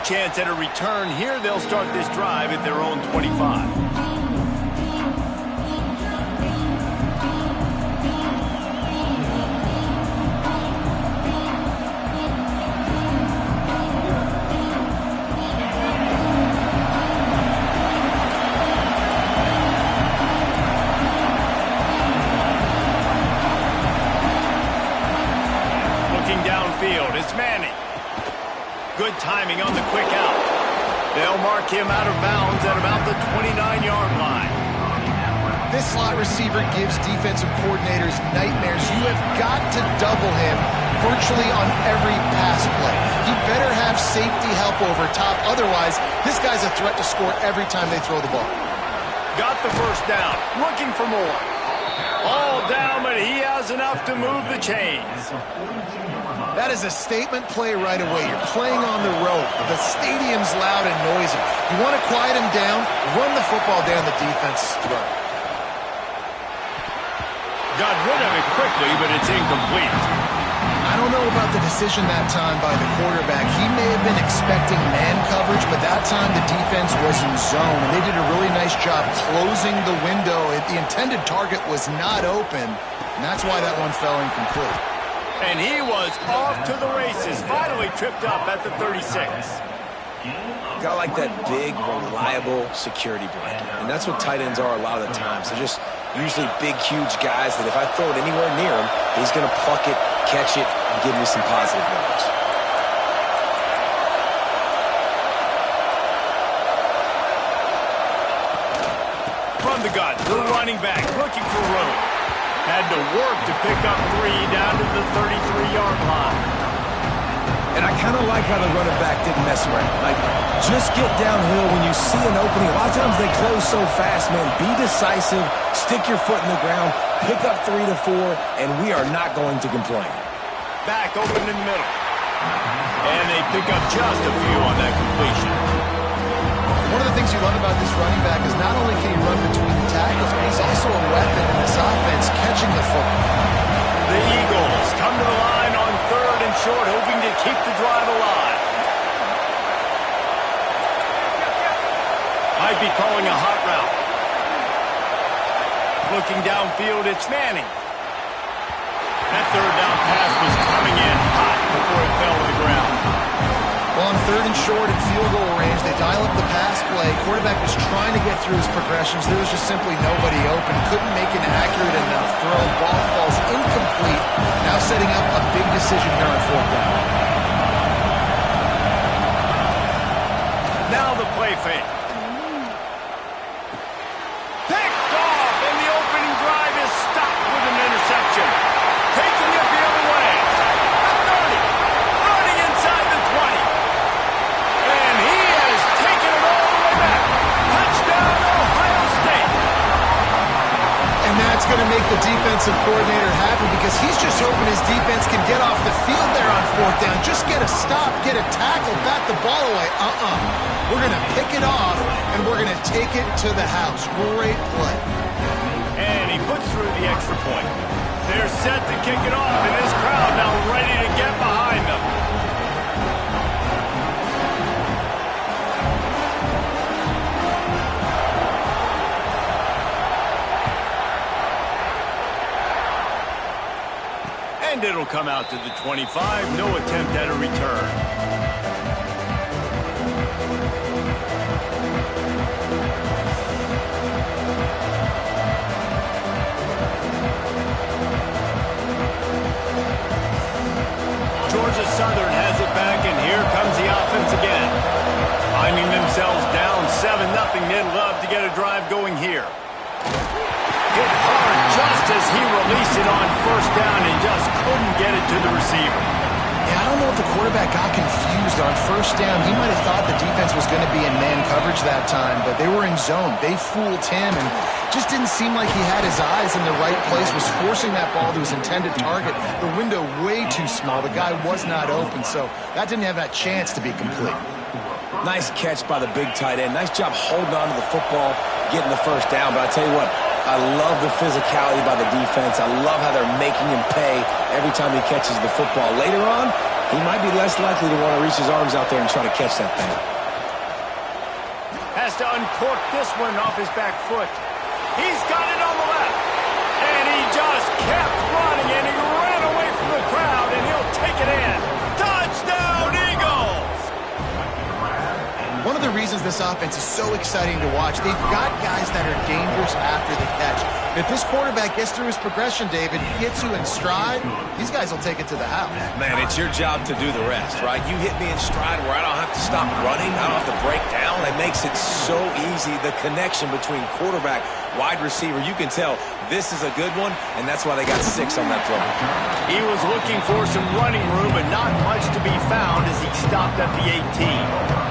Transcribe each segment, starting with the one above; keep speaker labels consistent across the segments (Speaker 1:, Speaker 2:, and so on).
Speaker 1: chance at a return here. They'll start this drive at their own 25. Downfield, it's Manning. Good timing on the quick out. They'll mark him out of bounds at about the 29-yard line.
Speaker 2: This slot receiver gives defensive coordinators nightmares. You have got to double him virtually on every pass play. He better have safety help over top. Otherwise, this guy's a threat to score every time they throw the ball.
Speaker 1: Got the first down. Looking for more. All down, but he has enough to move the chains.
Speaker 2: That is a statement play right away. You're playing on the road. The stadium's loud and noisy. You want to quiet him down, run the football down the defense's throat.
Speaker 1: Got rid of it quickly, but it's incomplete.
Speaker 2: I don't know about the decision that time by the quarterback. He may have been expecting man coverage, but that time the defense was in zone, and they did a really nice job closing the window. The intended target was not open, and that's why that one fell incomplete.
Speaker 1: And he was off to the races, finally tripped up at the 36.
Speaker 3: Got like that big, reliable security blanket. And that's what tight ends are a lot of the times. They're just usually big, huge guys that if I throw it anywhere near him, he's going to pluck it, catch it, and give me some positive numbers.
Speaker 1: From the gun, the running back looking for room. Had to work to pick up 3 down to the 33-yard line.
Speaker 3: And I kind of like how the running back didn't mess around. Like, just get downhill when you see an opening. A lot of times they close so fast, man. Be decisive, stick your foot in the ground, pick up 3 to 4, and we are not going to complain.
Speaker 1: Back open in the middle. And they pick up just a few on that completion.
Speaker 2: One of the things you love about this running back is not only can he run between the tackles, but he's also a weapon in this offense catching the football.
Speaker 1: The Eagles come to the line on 3rd and short, hoping to keep the drive alive. Might be calling a hot route. Looking downfield, it's Manning. That 3rd down pass was coming in hot before it fell to the ground.
Speaker 2: Well, on 3rd and short at field goal range, they dial up the pass play. Quarterback was trying to get through his progressions. There was just simply nobody open. Couldn't make an accurate enough throw. Ball falls incomplete. Now setting up a big decision here on 4th down.
Speaker 1: Now the play fake. Picked off, and the opening drive is stopped with an interception. Taking it the other way. The 30. Running inside the 20. And he has taken it all the way back. Touchdown, Ohio State.
Speaker 2: And that's going to make the defensive coordinator happy because he's just hoping his defense can get off the field there on 4th down. Just get a stop, get a tackle, bat the ball away. We're going to pick it off, and we're going to take it to the house. Great play.
Speaker 1: And he puts through the extra point. They're set to kick it off, and this crowd now ready to get behind them. And it'll come out to the 25. No attempt at a return. Georgia Southern has it back, and here comes the offense again. Finding themselves down 7-0, they'd love to get a drive going here. Hit hard just as he released it on 1st down and just couldn't get it to the receiver.
Speaker 2: Yeah, I don't know if the quarterback got confused on 1st down. He might have thought the defense was going to be in man coverage that time, but they were in zone. They fooled him and just didn't seem like he had his eyes in the right place, was forcing that ball to his intended target. The window way too small. The guy was not open, so that didn't have that chance to be complete.
Speaker 3: Nice catch by the big tight end. Nice job holding on to the football, getting the 1st down. But I tell you what, I love the physicality by the defense. I love how they're making him pay every time he catches the football. Later on, He might be less likely to want to reach his arms out there and try to catch that thing.
Speaker 1: Has to uncork this one off his back foot. He's got it on the left. And he just kept running, and he ran away from the crowd, and he'll take it in. Touchdown, Eagles!
Speaker 2: One of the reasons this offense is so exciting to watch, they've got guys that are dangerous after the catch. If this quarterback gets through his progression, David, gets you in stride, these guys will take it to the house.
Speaker 3: Man, it's your job to do the rest, right? You hit me in stride where I don't have to stop running. I don't have to break down. It makes it so easy. The connection between quarterback, wide receiver, you can tell this is a good one, and that's why they got 6 on that play.
Speaker 1: He was looking for some running room, but not much to be found as he stopped at the 18.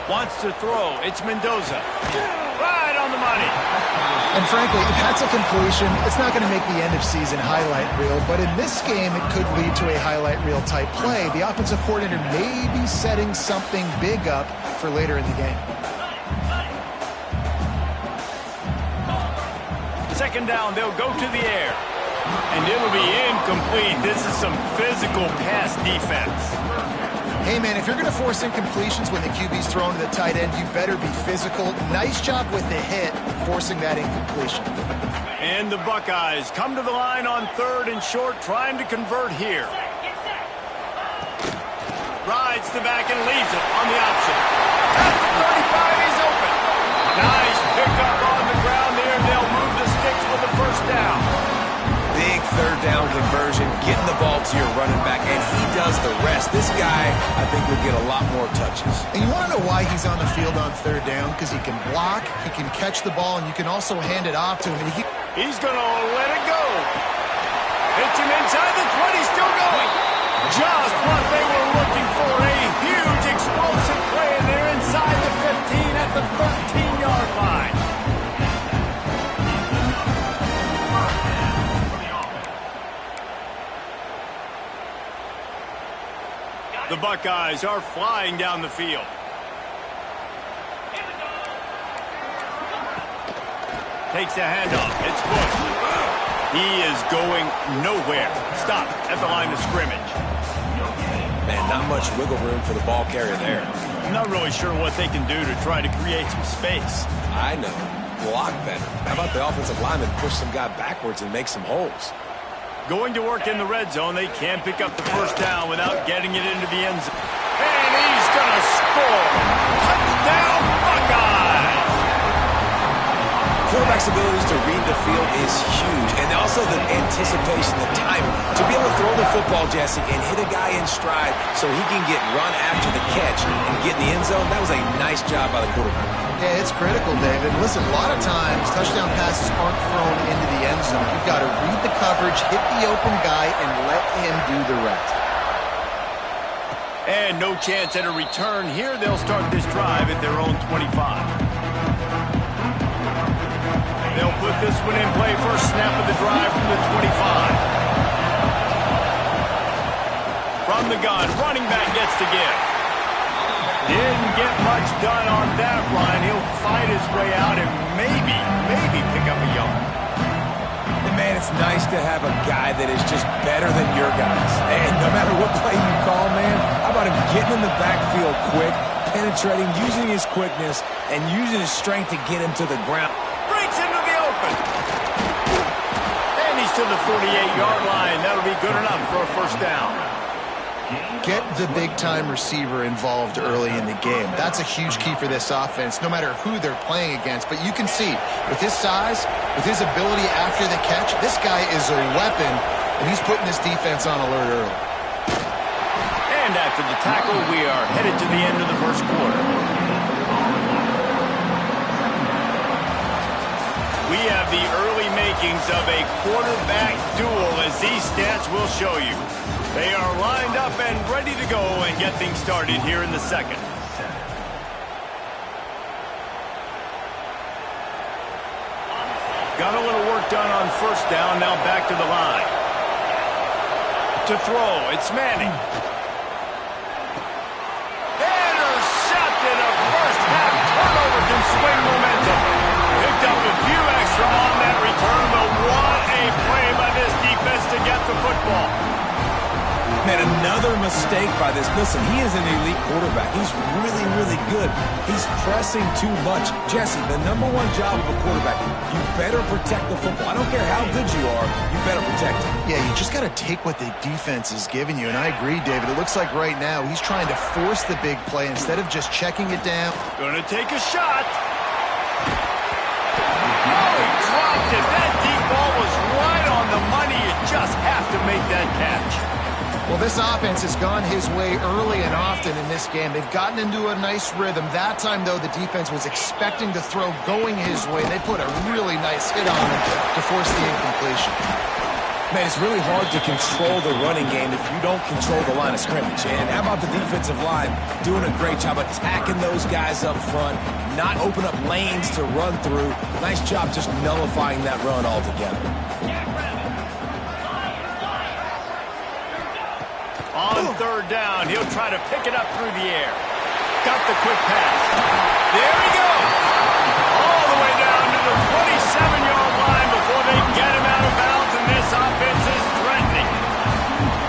Speaker 1: Wants to throw. It's Mendoza. Right on the money.
Speaker 2: And frankly, if that's a completion, it's not going to make the end of season highlight reel, but in this game, it could lead to a highlight reel type play. The offensive coordinator may be setting something big up for later in the game.
Speaker 1: Second down, they'll go to the air. And it'll be incomplete. This is some physical pass defense.
Speaker 2: Hey, man, if you're going to force incompletions when the QB's thrown to the tight end, you better be physical. Nice job with the hit, forcing that incompletion.
Speaker 1: And the Buckeyes come to the line on 3rd and short, trying to convert here. Rides the back and leaves it on the option. At the 35, he's open. Nice pickup on the ground there. They'll move the sticks with the first down.
Speaker 3: Big 3rd down conversion, getting the ball to your running back, and he does the rest. This guy, I think, will get a lot more touches.
Speaker 2: And you want to know why he's on the field on 3rd down? Because he can block, he can catch the ball, and you can also hand it off to him. And
Speaker 1: he's going to let it go. Hits him inside the 20, still going. Just what they were looking for, a huge explosive play, and they're inside the 15 at the 13-yard line. The Buckeyes are flying down the field. Takes a handoff. It's Bush. He is going nowhere. Stop at the line of scrimmage.
Speaker 3: Man, not much wiggle room for the ball carrier there.
Speaker 1: I'm not really sure what they can do to try to create some space.
Speaker 3: I know. Block better. How about the offensive lineman push some guy backwards and make some holes?
Speaker 1: Going to work in the red zone. They can't pick up the first down without getting it into the end zone. And he's going to score. Touchdown, Buckeyes!
Speaker 3: Quarterback's abilities to read the field is huge. And also the anticipation, the timing. To be able to throw the football, Jesse, and hit a guy in stride so he can get run after the catch and get in the end zone, that was a nice job by the quarterback.
Speaker 2: Yeah, it's critical, David. Listen, a lot of times touchdown passes aren't thrown into the end zone. You've got to read the coverage, hit the open guy, and let him do the rest.
Speaker 1: And no chance at a return here. They'll start this drive at their own 25. They'll put this one in play. First snap of the drive from the 25. From the gun, running back gets to give. Didn't get much done on that run. He'll fight his way out and maybe pick up a yard.
Speaker 3: And man, it's nice to have a guy that is just better than your guys. And no matter what play you call, man, how about him getting in the backfield quick, penetrating, using his quickness, and using his strength to get him to the ground.
Speaker 1: Breaks into the open. And he's to the 48-yard line. That'll be good enough for a first down.
Speaker 2: Get the big-time receiver involved early in the game. That's a huge key for this offense, no matter who they're playing against. But you can see, with his size, with his ability after the catch, this guy is a weapon, and he's putting this defense on alert early.
Speaker 1: And after the tackle, we are headed to the end of the first quarter. We have the early makings of a quarterback duel, as these stats will show you. They are lined up and ready to go and get things started here in the second. Got a little work done on first down, now back to the line. To throw, it's Manning. Intercepted, a first half turnover can swing momentum. Picked up a few extra on that return, but what a play by this defense to get the football.
Speaker 3: Man, another mistake by this. Listen, he is an elite quarterback. He's really, really good. He's pressing too much. Jesse, the number one job of a quarterback, you better protect the football. I don't care how good you are, you better protect it.
Speaker 2: Yeah, you just got to take what the defense is giving you, and I agree, David. It looks like right now he's trying to force the big play instead of just checking it down.
Speaker 1: Gonna take a shot. Oh, he dropped it. That deep ball was right on the money. You just have to make that catch.
Speaker 2: Well, this offense has gone his way early and often in this game. They've gotten into a nice rhythm. That time, though, the defense was expecting to throw going his way. They put a really nice hit on him to force the incompletion.
Speaker 3: Man, it's really hard to control the running game if you don't control the line of scrimmage. And how about the defensive line doing a great job attacking those guys up front, not open up lanes to run through. Nice job just nullifying that run altogether.
Speaker 1: On third down, he'll try to pick it up through the air. Got the quick pass. There he goes. All the way down to the 27-yard line before they get him out of bounds, and this offense is threatening.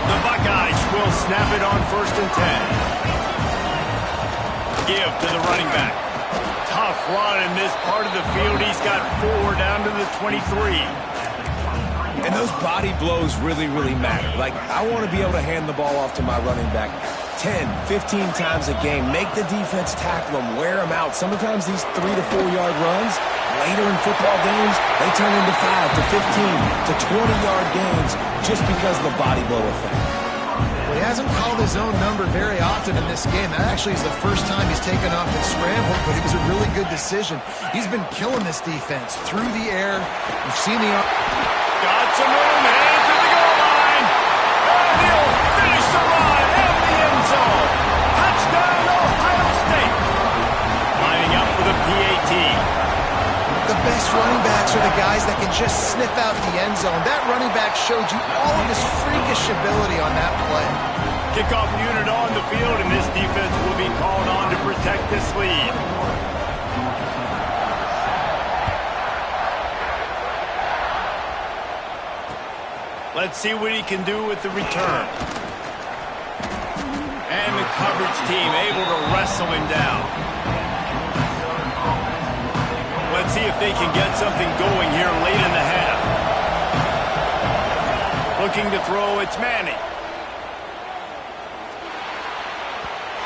Speaker 1: The Buckeyes will snap it on 1st and 10. Give to the running back. Tough run in this part of the field. He's got 4 down to the 23.
Speaker 3: And those body blows really, really matter. Like, I want to be able to hand the ball off to my running back 10, 15 times a game. Make the defense tackle them, wear them out. Sometimes these 3 to 4 yard runs, later in football games, they turn into 5 to 15 to 20-yard gains just because of the body blow effect.
Speaker 2: Well, he hasn't called his own number very often in this game. That actually is the first time he's taken off and scrambled, but it was a really good decision. He's been killing this defense through the air. We've seen the...
Speaker 1: Got some room, headed to the goal line. And he'll finish the run at the end zone. Touchdown, Ohio State. Lining up for the PAT.
Speaker 2: The best running backs are the guys that can just sniff out the end zone. That running back showed you all of his freakish ability on that play.
Speaker 1: Kickoff unit on the field, and this defense will be called on to protect this lead. Let's see what he can do with the return. And the coverage team able to wrestle him down. Let's see if they can get something going here late in the half. Looking to throw, it's Manning.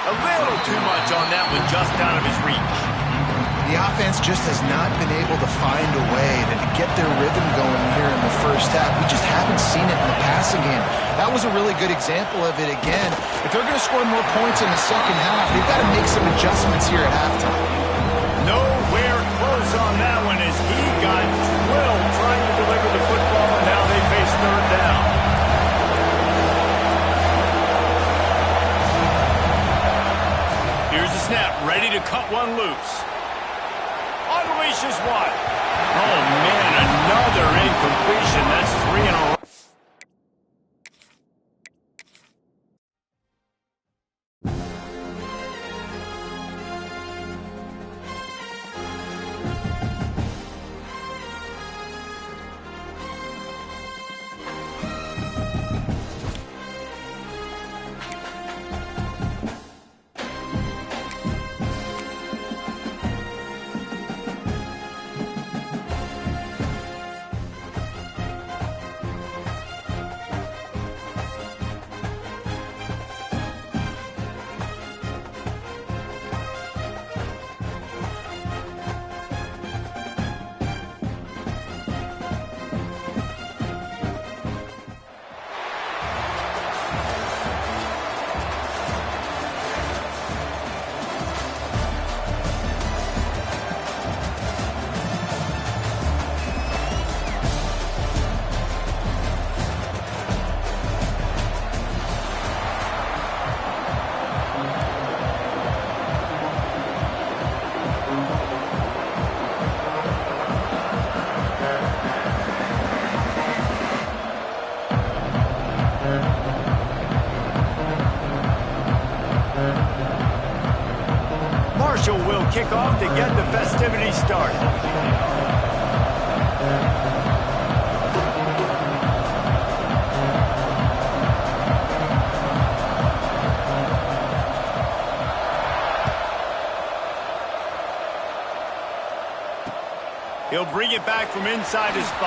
Speaker 1: A little too much on that one, just out of his reach.
Speaker 2: The offense just has not been able to find a way to get their rhythm going here in the first half. We just haven't seen it in the passing game. That was a really good example of it again. If they're going to score more points in the second half, they've got to make some adjustments here at halftime.
Speaker 1: Nowhere close on that one as he got drilled trying to deliver the football, and now they face third down. Here's the snap, ready to cut one loose. Unleashes one. Oh, man, another incompletion. That's 3 in a row. kickoff to get the festivities started. He'll bring it back from inside his 5.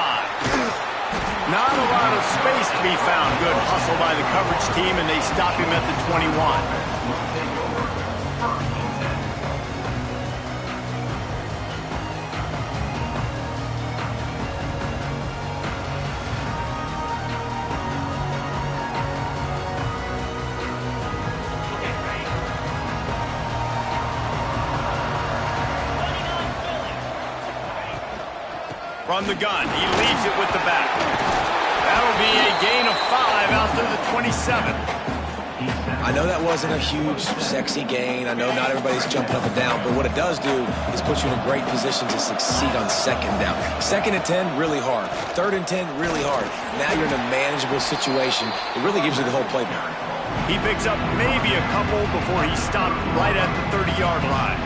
Speaker 1: Not a lot of space to be found. Good hustle by the coverage team, and they stop him at the 21. From the gun, he leaves it with the back. That'll be a gain of 5 out to the 27.
Speaker 3: I know that wasn't a huge, sexy gain. I know not everybody's jumping up and down, but what it does do is put you in a great position to succeed on 2nd down. 2nd and 10, really hard. 3rd and 10, really hard. Now you're in a manageable situation. It really gives you the whole playbook.
Speaker 1: He picks up maybe a couple before he stopped right at the 30-yard line.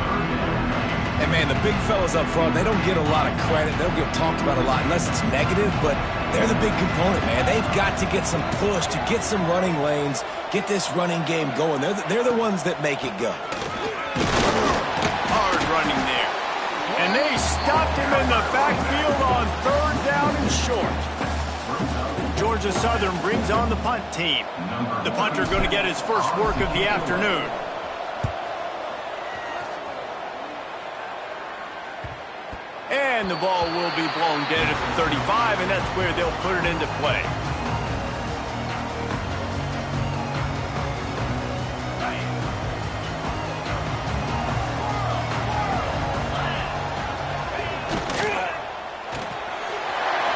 Speaker 3: And, man, the big fellas up front, they don't get a lot of credit. They don't get talked about a lot unless it's negative, but they're the big component, man. They've got to get some push, to get some running lanes, get this running game going. They're the ones that make it go.
Speaker 1: Hard running there. And they stopped him in the backfield on 3rd down and short. Georgia Southern brings on the punt team. The punter going to get his first work of the afternoon. And the ball will be blown dead at the 35, and that's where they'll put it into play.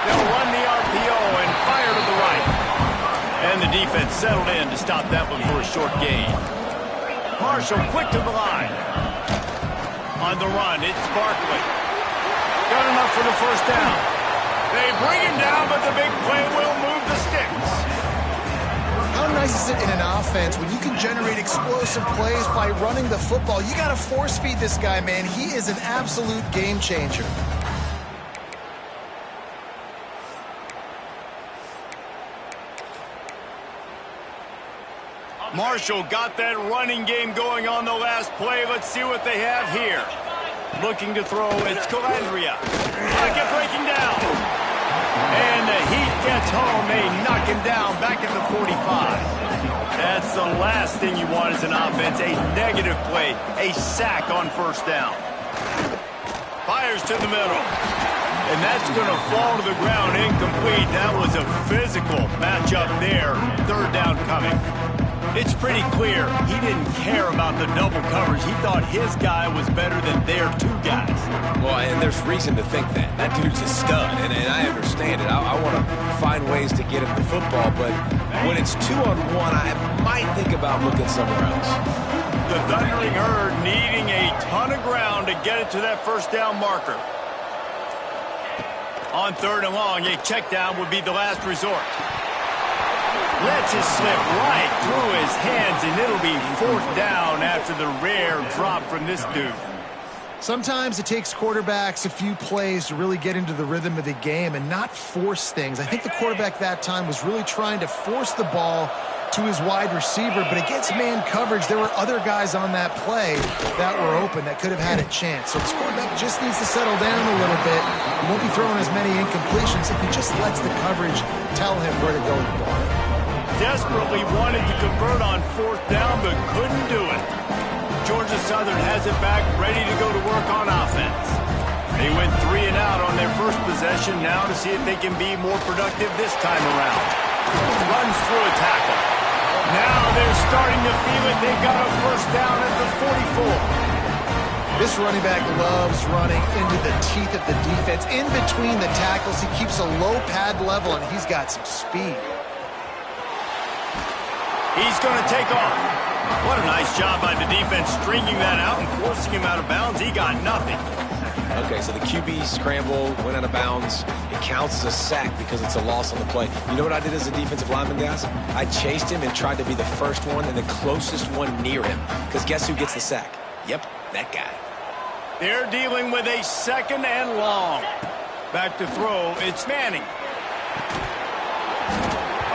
Speaker 1: They'll run the RPO and fire to the right. And the defense settled in to stop that one for a short gain. Marshall quick to the line. On the run, it's Barkley. Got enough for the first down. They bring him down, but the big play will move the sticks.
Speaker 2: How nice is it in an offense when you can generate explosive plays by running the football? You got to force feed this guy, man. He is an absolute game changer.
Speaker 1: Marshall got that running game going on the last play. Let's see what they have here. Looking to throw, it's Calandria. Pocket breaking down. And the heat gets home. They knock him down back at the 45. That's the last thing you want as an offense. A negative play, a sack on 1st down. Fires to the middle. And that's going to fall to the ground incomplete. That was a physical matchup there. 3rd down coming. It's pretty clear he didn't care about the double coverage. He thought his guy was better than their 2 guys.
Speaker 3: Well, and there's reason to think that. That dude's a stud, and I understand it. I want to find ways to get him the football, but when it's 2-on-1, I might think about looking somewhere else.
Speaker 1: The Thundering Herd needing a ton of ground to get it to that 1st down marker. On 3rd and long, a check down would be the last resort. Lets it slip right through his hands, and it'll be 4th down after the rare drop from this dude.
Speaker 2: Sometimes it takes quarterbacks a few plays to really get into the rhythm of the game and not force things. I think the quarterback that time was really trying to force the ball to his wide receiver, but against man coverage, there were other guys on that play that were open that could have had a chance. So this quarterback just needs to settle down a little bit. He won't be throwing as many incompletions if he just lets the coverage tell him where to go with the ball.
Speaker 1: Desperately wanted to convert on 4th down, but couldn't do it. Georgia Southern has it back, ready to go to work on offense. They went 3 and out on their first possession, now to see if they can be more productive this time around. Runs through a tackle. Now they're starting to feel it. They've got a 1st down at the 44.
Speaker 2: This running back loves running into the teeth of the defense. In between the tackles, he keeps a low pad level, and he's got some speed.
Speaker 1: He's going to take off. What a nice job by the defense stringing that out and forcing him out of bounds. He got nothing.
Speaker 3: Okay, so the QB scramble, went out of bounds. It counts as a sack because it's a loss on the play. You know what I did as a defensive lineman, guys? I chased him and tried to be the first one and the closest one near him. Because guess who gets the sack? Yep, that guy.
Speaker 1: They're dealing with a 2nd and long. Back to throw, it's Manning.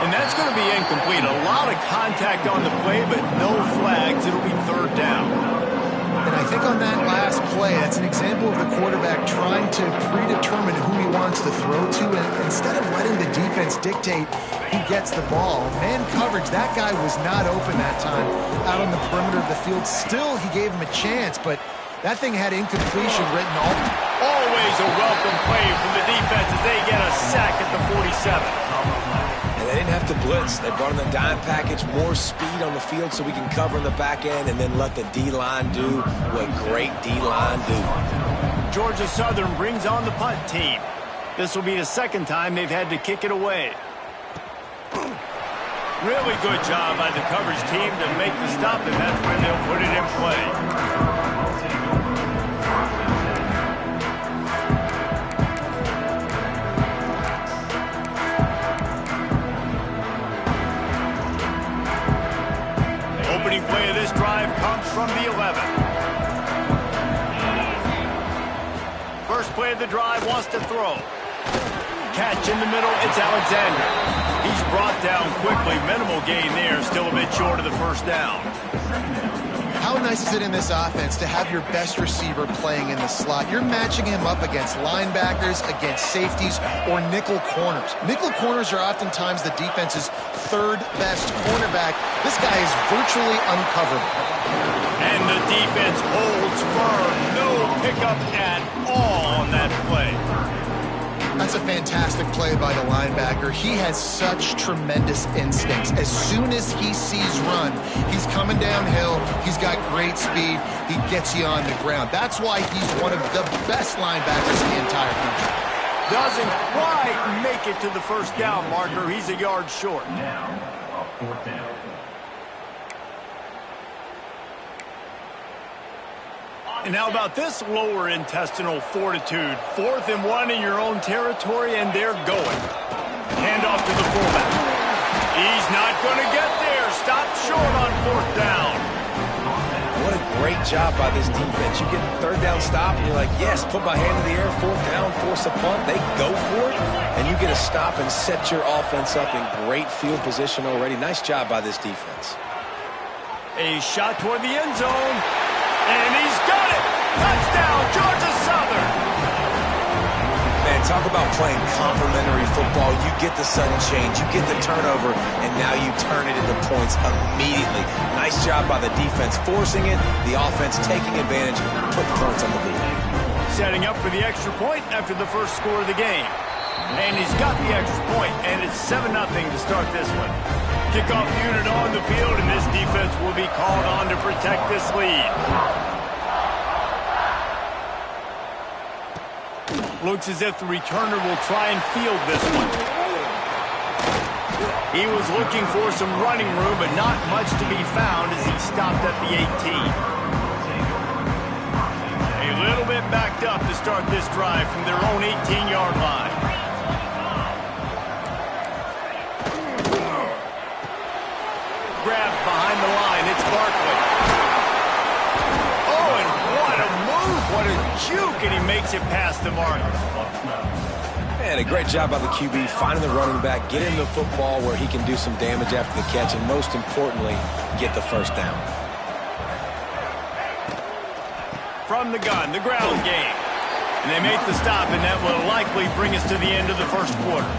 Speaker 1: And that's going to be incomplete. A lot of contact on the play, but no flags. It'll be 3rd down.
Speaker 2: And I think on that last play, that's an example of the quarterback trying to predetermine who he wants to throw to, and instead of letting the defense dictate who gets the ball. Man coverage, that guy was not open that time out on the perimeter of the field. Still, he gave him a chance, but that thing had incompletion written all.
Speaker 1: Always a welcome play from the defense as they get a sack at the 47.
Speaker 3: They didn't have to blitz. They brought in the dime package, more speed on the field so we can cover in the back end and then let the D-line do what great D-line do.
Speaker 1: Georgia Southern brings on the punt team. This will be the 2nd time they've had to kick it away. Really good job by the coverage team to make the stop, and that's when they'll put it in play. Opening play of this drive comes from the 11. First play of the drive wants to throw. Catch in the middle, it's Alexander. He's brought down quickly. Minimal gain there, still a bit short of the 1st down.
Speaker 2: How nice is it in this offense to have your best receiver playing in the slot? You're matching him up against linebackers, against safeties, or nickel corners. Nickel corners are oftentimes the defense's 3rd best cornerback. This guy is virtually uncoverable.
Speaker 1: And the defense holds firm. No pickup at all on that play.
Speaker 2: That's a fantastic play by the linebacker. He has such tremendous instincts. As soon as he sees run, he's coming downhill. He's got great speed. He gets you on the ground. That's why he's one of the best linebackers in the entire country.
Speaker 1: Doesn't quite make it to the 1st down marker. He's a yard short.
Speaker 4: Now, 4th down.
Speaker 1: And how about this lower intestinal fortitude? 4th and 1 in your own territory, and they're going. Hand off to the fullback. He's not going to get there. Stop short on 4th down.
Speaker 3: What a great job by this defense. You get 3rd down stop, and you're like, yes, put my hand in the air, 4th down, force a punt. They go for it, and you get a stop and set your offense up in great field position already. Nice job by this defense.
Speaker 1: A shot toward the end zone. And he's got it! Touchdown, Georgia Southern!
Speaker 3: Man, talk about playing complementary football. You get the sudden change, you get the turnover, and now you turn it into points immediately. Nice job by the defense forcing it, the offense taking advantage, putting points on the board.
Speaker 1: Setting up for the extra point after the first score of the game. And he's got the extra point, and it's 7-0 to start this one. Kickoff unit on the field, and this defense will be called on to protect this lead. Looks as if the returner will try and field this one. He was looking for some running room, but not much to be found as he stopped at the 18. A little bit backed up to start this drive from their own 18-yard line. Grabbed behind the line, it's Barkley. Oh, and what a move, what a juke, and he makes it past the marker.
Speaker 3: Man, a great job by the QB, finding the running back, getting the football where he can do some damage after the catch, and most importantly, get the 1st down.
Speaker 1: From the gun, the ground game. And they make the stop, and that will likely bring us to the end of the 1st quarter.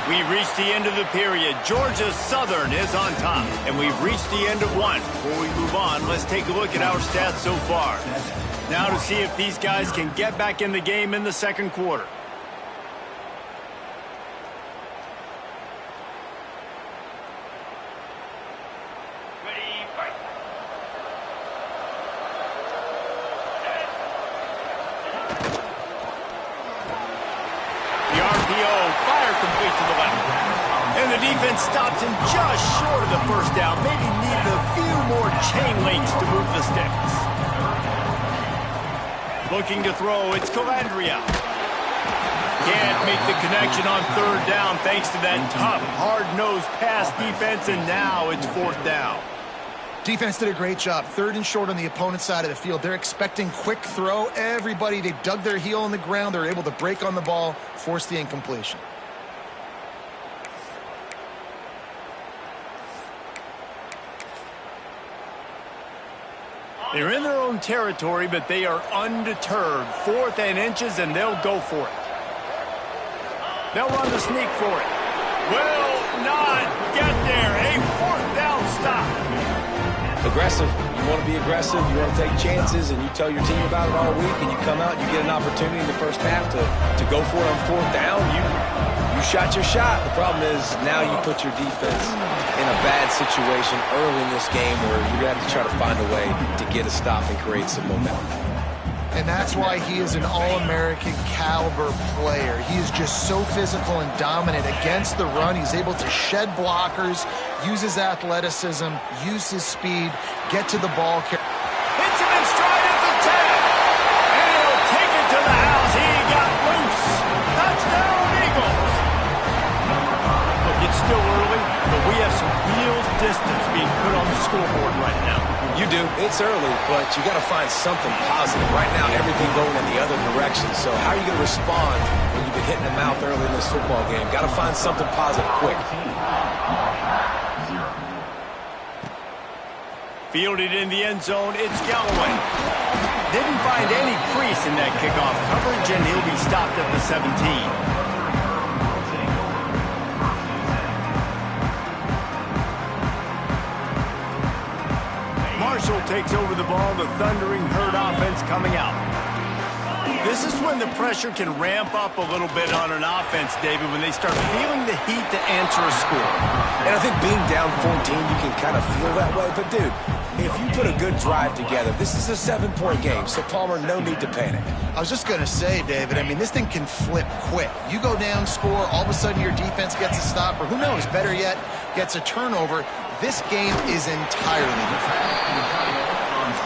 Speaker 1: We've reached the end of the period. Georgia Southern is on top, and we've reached the end of one. Before we move on, let's take a look at our stats so far. Now to see if these guys can get back in the game in the 2nd quarter. Complete to the left. And the defense stops him just short of the 1st down. Maybe need a few more chain links to move the sticks. Looking to throw, it's Calandria. Can't make the connection on third down thanks to that tough, hard-nosed pass defense, and now it's fourth down.
Speaker 2: Defense did a great job. Third and short on the opponent's side of the field. They're expecting quick throw. Everybody, they dug their heel in the ground. They're able to break on the ball, force the incompletion.
Speaker 1: They're in their own territory, but they are undeterred. 4th and inches, and they'll go for it. They'll run the sneak for it. Will not get there. A 4th down stop.
Speaker 3: Aggressive. You want to be aggressive. You want to take chances, and you tell your team about it all week, and you come out and you get an opportunity in the first half to go for it on 4th down. You shot your shot. The problem is now you put your defense in a bad situation early in this game where you have to try to find a way to get a stop and create some momentum.
Speaker 2: And that's why he is an All-American caliber player. He is just so physical and dominant against the run. He's able to shed blockers, use his athleticism, use his speed, get to the ball.
Speaker 1: Hits him in stride at the 10. And he'll take it to the house. He got loose. Touchdown, Eagles. Look, it's still early, but we have some real distance being put on the scoreboard right now.
Speaker 3: You do. It's early, but you got to find something positive. Right now, everything going in the other direction. So how are you going to respond when you've been hitting the mouth early in this football game? Got to find something positive quick.
Speaker 1: Fielded in the end zone, it's Galloway. Didn't find any crease in that kickoff coverage, and he'll be stopped at the 17. Marshall takes over the ball, the thundering herd offense coming out. This is when the pressure can ramp up a little bit on an offense, David, when they start feeling the heat to answer a score.
Speaker 3: And I think being down 14, you can kind of feel that way. But, dude, if you put a good drive together, this is a 7-point game. So, Palmer, no need to panic.
Speaker 2: I was just going to say, David, I mean, this thing can flip quick. You go down, score, all of a sudden your defense gets a stop, or who knows, better yet, gets a turnover. This game is entirely different.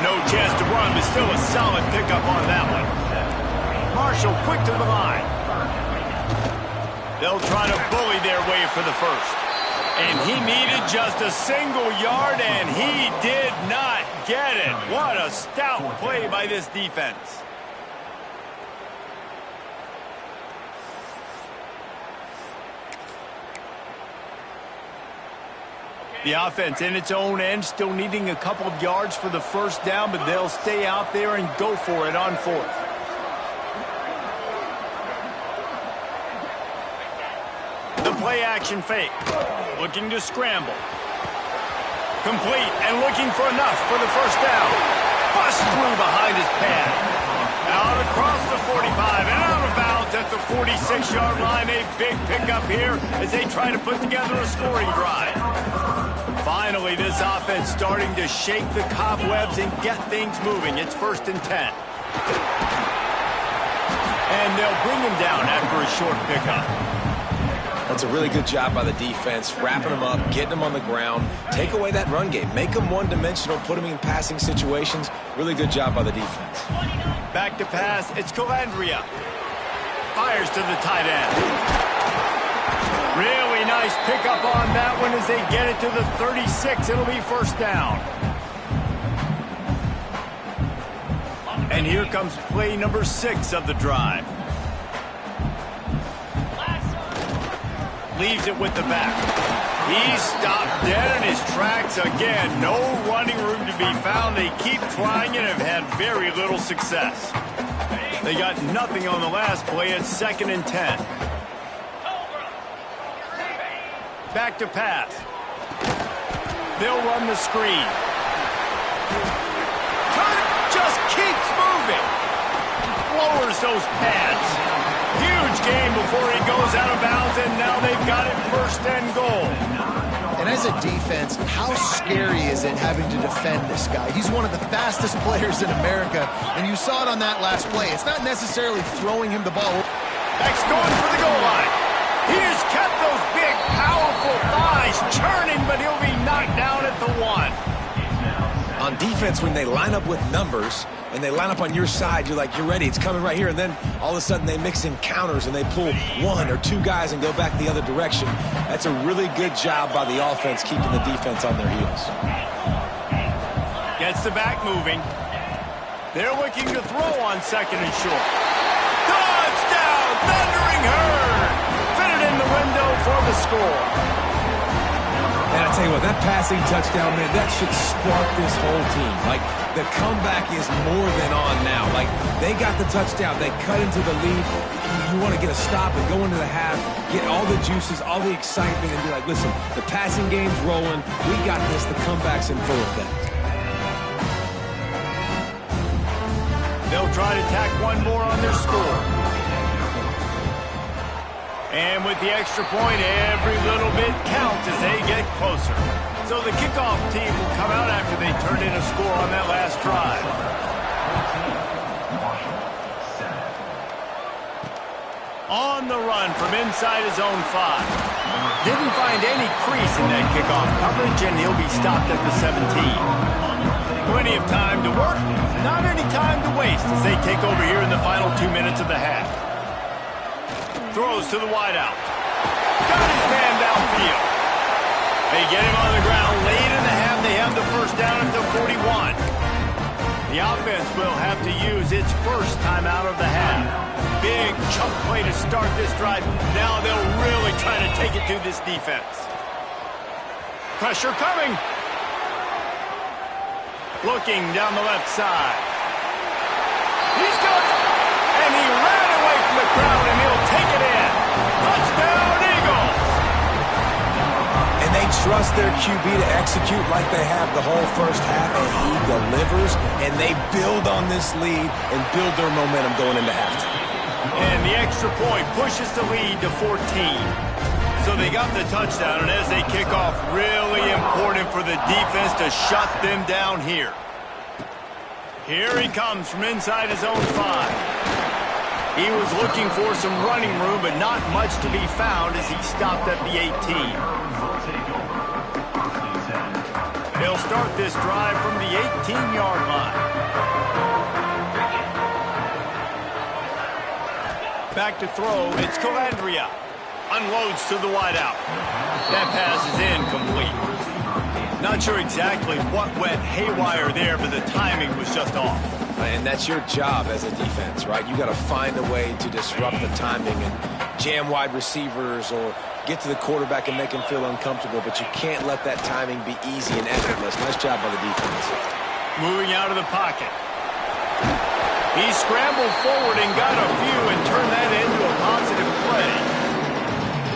Speaker 1: No chance to run, but still a solid pickup on that one. Marshall quick to the line. They'll try to bully their way for the first. And he needed just a single yard, and he did not get it. What a stout play by this defense. The offense in its own end, still needing a couple of yards for the first down, but they'll stay out there and go for it on 4th. The play action fake. Looking to scramble. Complete and looking for enough for the first down. Bust through behind his pad. Out across the 45 and out of bounds at the 46-yard line. A big pickup here as they try to put together a scoring drive. Finally, this offense starting to shake the cobwebs and get things moving. It's 1st and 10. And they'll bring him down after a short pickup.
Speaker 3: That's a really good job by the defense, wrapping them up, getting them on the ground, take away that run game, make them one-dimensional, put them in passing situations. Really good job by the defense.
Speaker 1: Back to pass, it's Calandria. Fires to the tight end. Really nice pickup on that one as they get it to the 36. It'll be first down. And here comes play number 6 of the drive. Leaves it with the back. He's stopped dead in his tracks again. No running room to be found. They keep trying and have had very little success. They got nothing on the last play. It's 2nd and 10. Back to pass. They'll run the screen. Just keeps moving. Lowers those pads. Huge game before he goes out of bounds, and now they've got it 1st and goal.
Speaker 2: And as a defense, how scary is it having to defend this guy? He's one of the fastest players in America, and you saw it on that last play. It's not necessarily throwing him the ball.
Speaker 1: X going for the goal line. He has kept those big, powerful thighs churning, but he'll be knocked down at the 1.
Speaker 3: On defense, when they line up with numbers and they line up on your side, you're like, you're ready, it's coming right here. And then all of a sudden they mix in counters and they pull one or two guys and go back the other direction. That's a really good job by the offense keeping the defense on their heels.
Speaker 1: Gets the back moving. They're looking to throw on second and short. Touchdown! Thundering herd! Fitted in the window for the score.
Speaker 3: And I tell you what, that passing touchdown, man, that should spark this whole team. Like, the comeback is more than on now. Like, they got the touchdown. They cut into the lead. You want to get a stop and go into the half, get all the juices, all the excitement, and be like, listen, the passing game's rolling. We got this. The comeback's in full effect.
Speaker 1: They'll try to tack one more on their score. And with the extra point, every little bit counts as they get closer. So the kickoff team will come out after they turn in a score on that last drive. On the run from inside his own 5. Didn't find any crease in that kickoff coverage, and he'll be stopped at the 17. Plenty of time to work, not any time to waste as they take over here in the final 2 minutes of the half. Throws to the wideout. Got his man downfield. They get him on the ground late in the half. They have the first down at the 41. The offense will have to use its first timeout of the half. Big chunk play to start this drive. Now they'll really try to take it to this defense. Pressure coming. Looking down the left side. He's got it. And he ran away from the crowd, and he'll take it in. Touchdown, Eagles!
Speaker 3: And they trust their QB to execute like they have the whole first half, and he delivers, and they build on this lead and build their momentum going into halftime.
Speaker 1: And the extra point pushes the lead to 14. So they got the touchdown, and as they kick off, really important for the defense to shut them down here. Here he comes from inside his own 5. He was looking for some running room, but not much to be found as he stopped at the 18. They'll start this drive from the 18-yard line. Back to throw, it's Calandria. Unloads to the wideout. That pass is incomplete. Not sure exactly what went haywire there, but the timing was just off.
Speaker 3: And that's your job as a defense, right? You got to find a way to disrupt the timing and jam wide receivers or get to the quarterback and make him feel uncomfortable, but you can't let that timing be easy and effortless. Nice job by the defense.
Speaker 1: Moving out of the pocket. He scrambled forward and got a few and turned that into a positive play.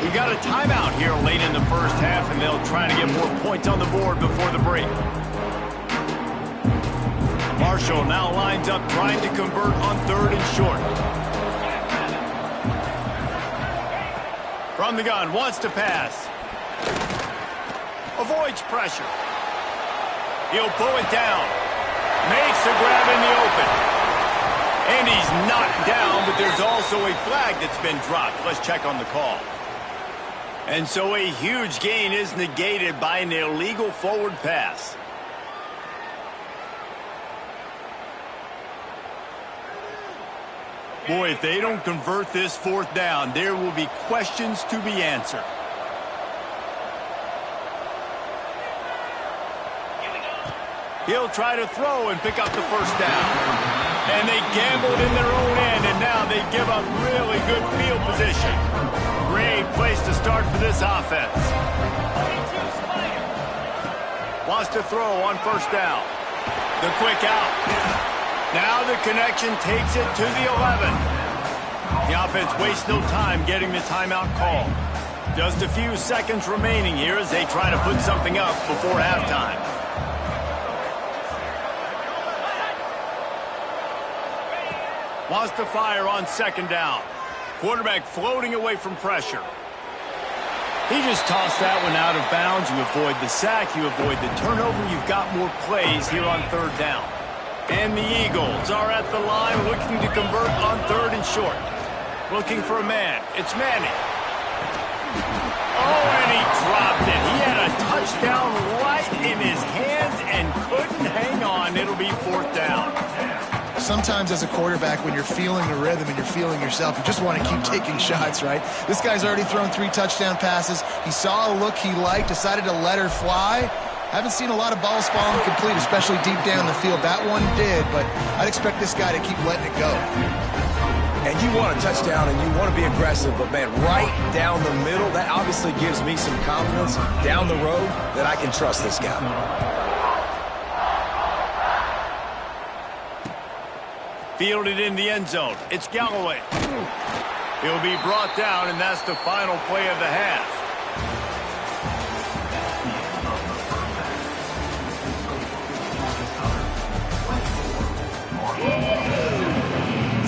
Speaker 1: We got a timeout here late in the first half, and they'll try to get more points on the board before the break. Marshall now lines up trying to convert on 3rd and short. From the gun, wants to pass. Avoids pressure. He'll pull it down. Makes the grab in the open. And he's knocked down, but there's also a flag that's been dropped. Let's check on the call. And so a huge gain is negated by an illegal forward pass. Boy, if they don't convert this 4th down, there will be questions to be answered. He'll try to throw and pick up the first down. And they gambled in their own end, and now they give up really good field position. Great place to start for this offense. Wants to throw on 1st down. The quick out. Now the connection takes it to the 11. The offense wastes no time getting the timeout call. Just a few seconds remaining here as they try to put something up before halftime. Wants to fire on 2nd down. Quarterback floating away from pressure. He just tossed that one out of bounds. You avoid the sack, you avoid the turnover. You've got more plays here on 3rd down. And the Eagles are at the line looking to convert on 3rd and short. Looking for a man. It's Manning. Oh, and he dropped it. He had a touchdown right in his hands and couldn't hang on
Speaker 2: sometimes as a quarterback, when you're feeling the rhythm and you're feeling yourself, you just want to keep taking shots, right? This guy's already thrown 3 touchdown passes. He saw a look he liked, decided to let her fly. Haven't seen a lot of balls fall incomplete, especially deep down the field. That one did, but I'd expect this guy to keep letting it go.
Speaker 3: And you want a touchdown and you want to be aggressive, but man, right down the middle, that obviously gives me some confidence down the road that I can trust this guy.
Speaker 1: Fielded in the end zone. It's Galloway. He'll be brought down, and that's the final play of the half.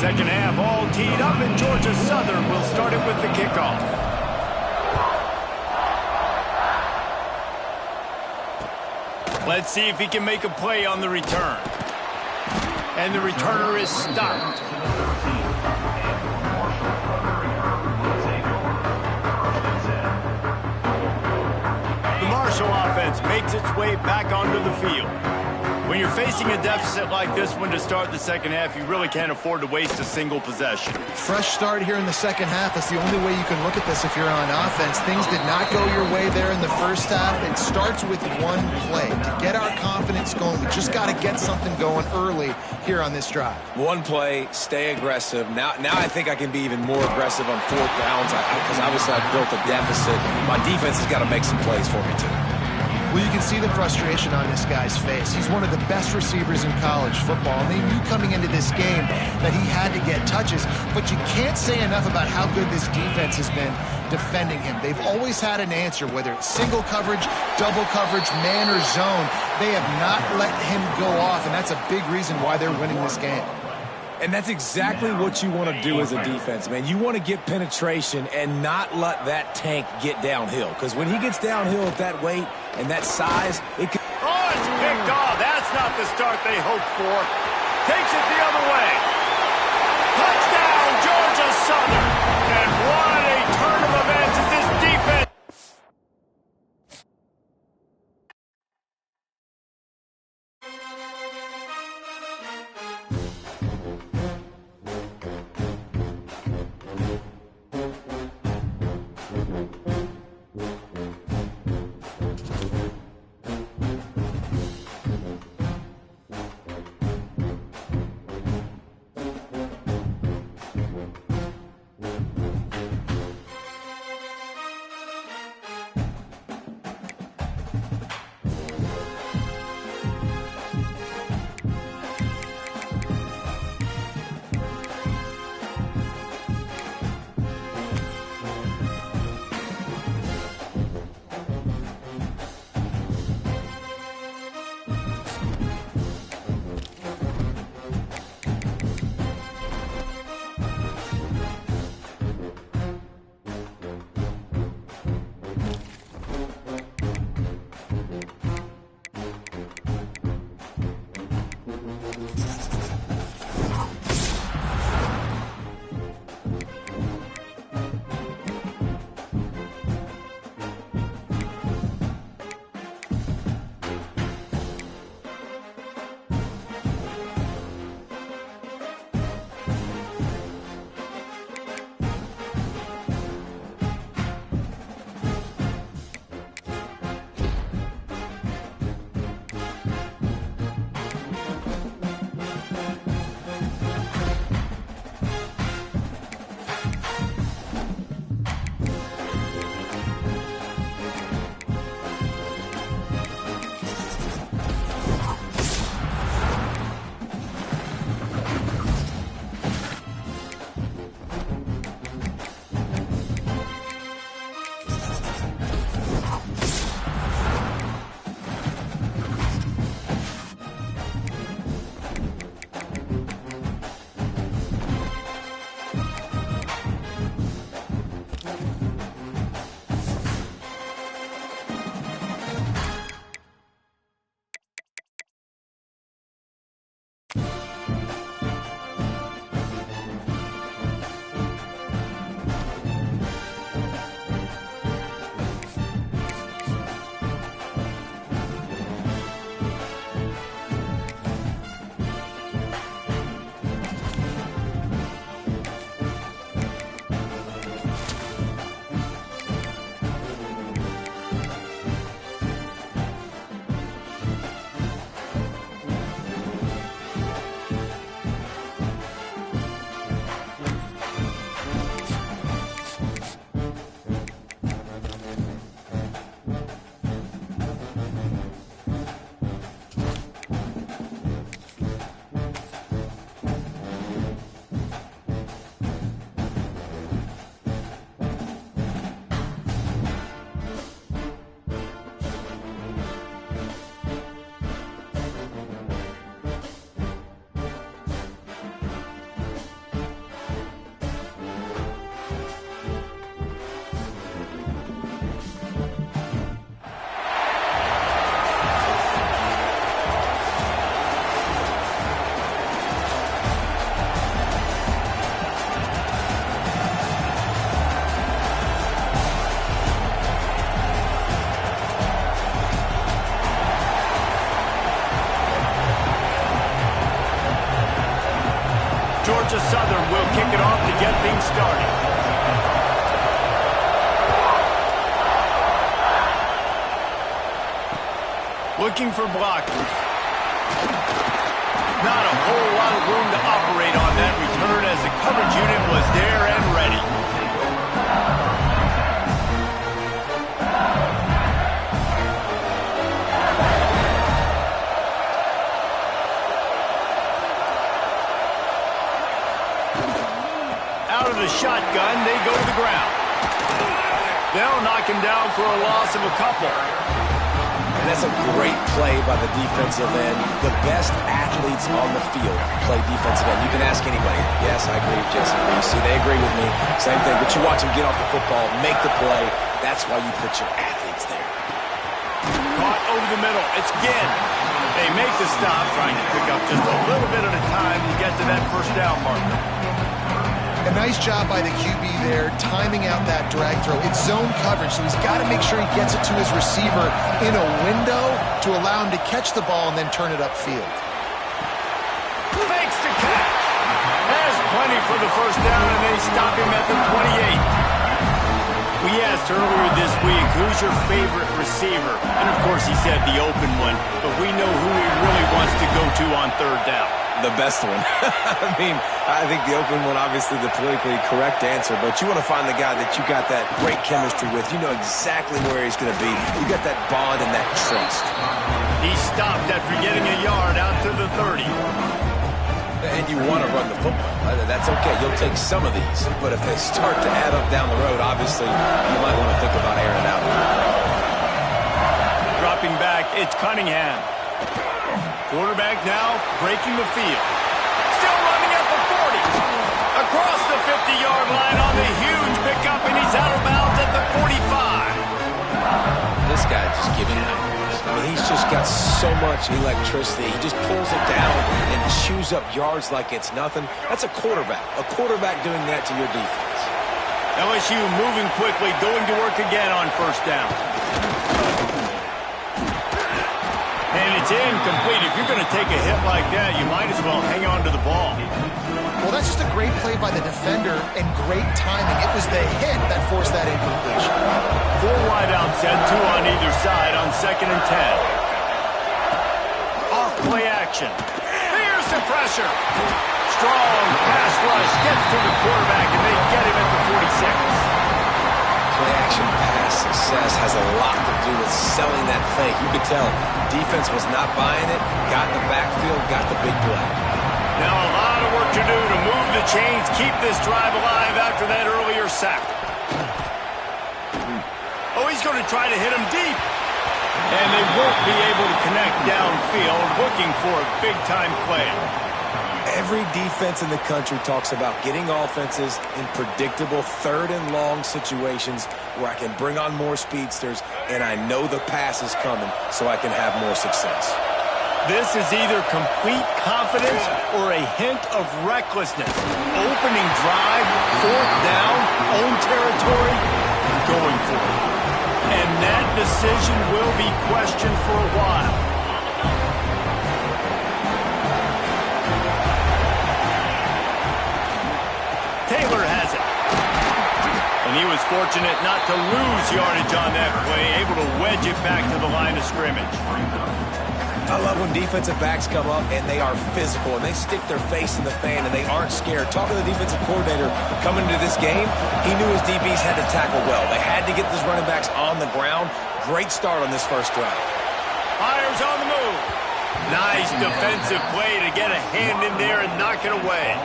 Speaker 1: Second half all teed up, and Georgia Southern will start it with the kickoff. Let's see if he can make a play on the return. And the returner is stopped. The Marshall offense makes its way back onto the field. When you're facing a deficit like this one to start the second half, you really can't afford to waste a single possession.
Speaker 2: Fresh start here in the second half. That's the only way you can look at this if you're on offense. Things did not go your way there in the first half. It starts with one play. To get our confidence going, we just got to get something going early here on this drive.
Speaker 3: One play, stay aggressive. Now I think I can be even more aggressive on 4th downs because obviously I built a deficit. My defense has got to make some plays for me too.
Speaker 2: Well, you can see the frustration on this guy's face. He's one of the best receivers in college football, and they knew coming into this game that he had to get touches, but you can't say enough about how good this defense has been defending him. They've always had an answer, whether it's single coverage, double coverage, man or zone. They have not let him go off, and that's a big reason why they're winning this game.
Speaker 3: And that's exactly what you want to do as a defense, man. You want to get penetration and not let that tank get downhill. Because when he gets downhill at that weight and that size, it can...
Speaker 1: Oh, it's picked off. That's not the start they hoped for. Takes it the other way. Touchdown, Georgia Southern. And what a turn of events as this defense... kick it off to get things started. Looking for blockers. Not a whole lot of room to operate on that return as the coverage unit was there and ready. Out of the shotgun, they go to the ground. They'll knock him down for a loss of a couple.
Speaker 3: And that's a great play by the defensive end. The best athletes on the field play defensive end. You can ask anybody. Yes, I agree with Jesse. You see, they agree with me. Same thing. But you watch them get off the football, make the play. That's why you put your athletes there.
Speaker 1: Caught over the middle. It's Ginn. They make the stop, trying to pick up just a little bit at a time to get to that first down marker.
Speaker 2: A nice job by the QB there, timing out that drag throw. It's zone coverage, so he's got to make sure he gets it to his receiver in a window to allow him to catch the ball and then turn it upfield.
Speaker 1: Makes the catch. Has plenty for the first down, and they stop him at the 28. We asked earlier this week, who's your favorite receiver? And, of course, he said the open one, but we know who he really wants to go to on third down.
Speaker 3: The best one. I mean, I think the open one, obviously the politically correct answer, but you want to find the guy that you got that great chemistry with. You know exactly where he's going to be. You got that bond and that trust.
Speaker 1: He stopped after getting a yard out to the 30.
Speaker 3: And you want to run the football. That's okay. You'll take some of these. But if they start to add up down the road, obviously, you might want to think about airing out.
Speaker 1: Dropping back, it's Cunningham. Quarterback now breaking the field. Still running at the 40. Across the 50-yard line on the huge pickup, and he's out of bounds at the 45.
Speaker 3: This guy just giving nightmares. I mean, he's just got so much electricity. He just pulls it down and chews up yards like it's nothing. That's a quarterback. A quarterback doing that to your defense.
Speaker 1: LSU moving quickly, going to work again on first down. And it's incomplete. If you're going to take a hit like that, you might as well hang on to the ball.
Speaker 2: Well, that's just a great play by the defender and great timing. It was the hit that forced that incompletion.
Speaker 1: 4 wide out set, 2 on either side on 2nd and 10. Off play action. Here's the pressure. Strong pass rush gets to the quarterback, and they get him at the 46.
Speaker 3: Play action pass success has a lot to do with selling that fake. You could tell defense was not buying it, got in the backfield, got the big play.
Speaker 1: Now a lot of work to do to move the chains, keep this drive alive after that earlier sack. Oh, he's going to try to hit him deep. And they won't be able to connect downfield, looking for a big-time play.
Speaker 3: Every defense in the country talks about getting offenses in predictable 3rd and long situations where I can bring on more speedsters and I know the pass is coming so I can have more success.
Speaker 1: This is either complete confidence or a hint of recklessness. Opening drive, 4th down, own territory, going for it. And that decision will be questioned for a while. Taylor has it. And he was fortunate not to lose yardage on that play, able to wedge it back to the line of scrimmage.
Speaker 3: I love when defensive backs come up and they are physical and they stick their face in the fan and they aren't scared. Talking to the defensive coordinator coming into this game, he knew his DBs had to tackle well. They had to get these running backs on the ground. Great start on this first drive.
Speaker 1: Fires on the move. Nice defensive play to get a hand in there and knock it away.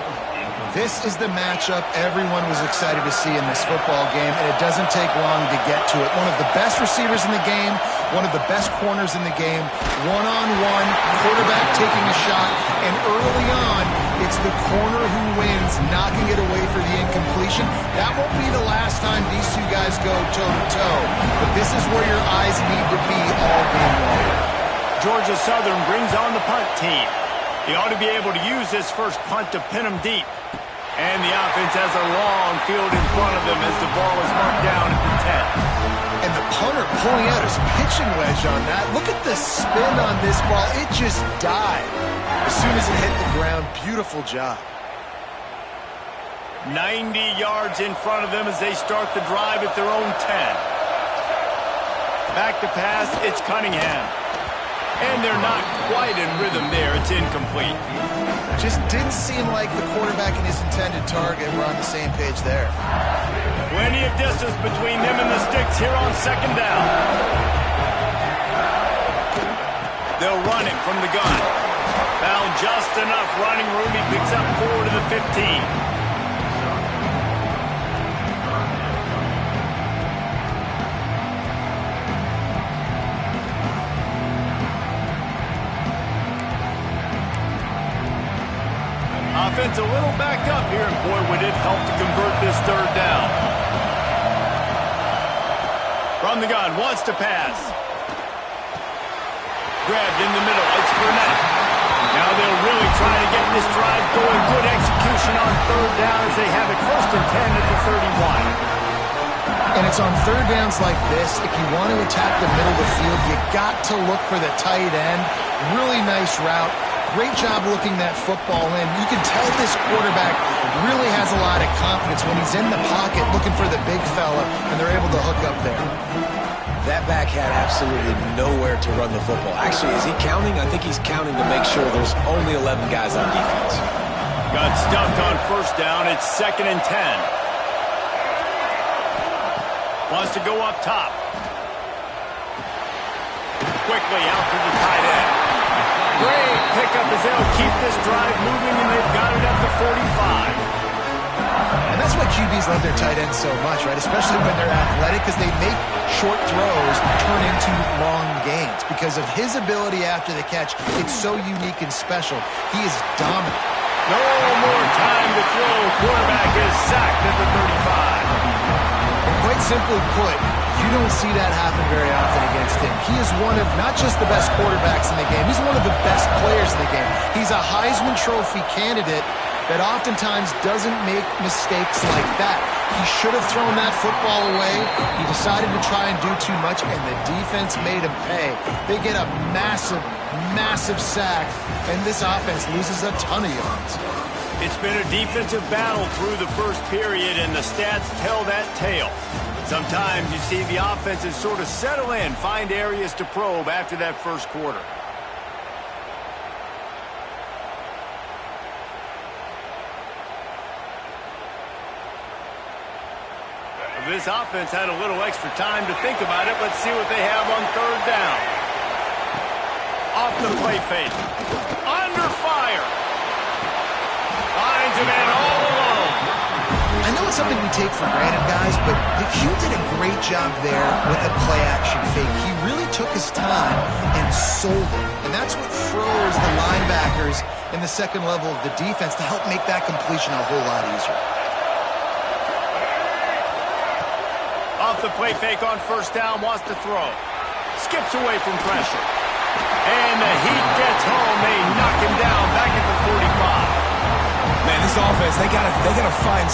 Speaker 2: This is the matchup everyone was excited to see in this football game, and it doesn't take long to get to it. One of the best receivers in the game, one of the best corners in the game, one-on-one, quarterback taking a shot, and early on, it's the corner who wins, knocking it away for the incompletion. That won't be the last time these two guys go toe-to-toe, but this is where your eyes need to be all game long.
Speaker 1: Georgia Southern brings on the punt team. He ought to be able to use this first punt to pin him deep. And the offense has a long field in front of them as the ball is marked down at the 10.
Speaker 2: And the punter pulling out his pitching wedge on that. Look at the spin on this ball. It just died as soon as it hit the ground. Beautiful job.
Speaker 1: 90 yards in front of them as they start the drive at their own 10. Back to pass, it's Cunningham. And they're not quite in rhythm there. It's incomplete.
Speaker 2: Just didn't seem like the quarterback and his intended target were on the same page there.
Speaker 1: Plenty of distance between them and the sticks here on second down. They'll run it from the gun. Found just enough running room. He picks up 4 to the 15. Offense a little backed up here, and boy, would it help to convert this third down. From the gun, wants to pass. Grabbed in the middle, it's Burnett. Now they'll really try to get this drive going. Good execution on third down as they have it first and 10 at the 31.
Speaker 2: And it's on third downs like this, if you want to attack the middle of the field, you got to look for the tight end. Really nice route. Great job looking that football in. You can tell this quarterback really has a lot of confidence when he's in the pocket looking for the big fella, and they're able to hook up there.
Speaker 3: That back had absolutely nowhere to run the football. Actually, is he counting? I think he's counting to make sure there's only 11 guys on defense.
Speaker 1: Got stuffed on first down. It's second and 10. Wants to go up top. Quickly out to the tight end. Great pickup as they'll keep this drive moving, and they've got it at the 45.
Speaker 2: And that's why QBs love their tight ends so much, right? Especially when they're athletic, because they make short throws turn into long gains. Because of his ability after the catch, it's so unique and special. He is dominant.
Speaker 1: No more time to throw. Quarterback is sacked at the 35.
Speaker 2: And quite simply put, you don't see that happen very often against him. He is one of not just the best quarterbacks in the game, he's one of the best players in the game. He's a Heisman Trophy candidate that oftentimes doesn't make mistakes like that. He should have thrown that football away. He decided to try and do too much, and the defense made him pay. They get a massive, massive sack, and this offense loses a ton of yards.
Speaker 1: It's been a defensive battle through the first period, and the stats tell that tale. Sometimes you see the offenses sort of settle in, find areas to probe after that first quarter. This offense had a little extra time to think about it. Let's see what they have on third down. Off the play fake. Under fire. Finds a man all alone.
Speaker 2: I know it's something we take for granted, guys, but the Q did a great job there with the play-action fake. He really took his time and sold it. And that's what froze the linebackers in the second level of the defense to help make that completion a whole lot easier.
Speaker 1: Off the play fake on first down, wants to throw. Skips away from pressure. And the heat gets home. They knock him down back at the 45.
Speaker 3: Man, this offense, they gotta find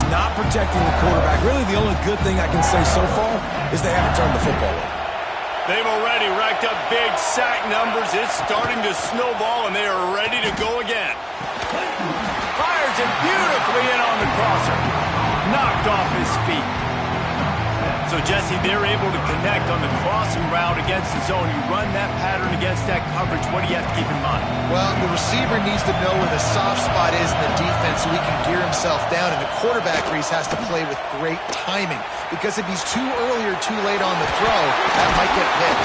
Speaker 3: not protecting the quarterback. Really, the only good thing I can say so far is they haven't turned the football over.
Speaker 1: They've already racked up big sack numbers. It's starting to snowball, and they are ready to go again. Fires it beautifully in on the crosser. Knocked off his feet. So, Jesse, they're able to connect on the crossing route against the zone. You run that pattern against that coverage. What do you have to keep in mind?
Speaker 2: Well, the receiver needs to know where the soft spot is in the defense so he can gear himself down. And the quarterback, Reese, has to play with great timing. Because if he's too early or too late on the throw, that might get picked.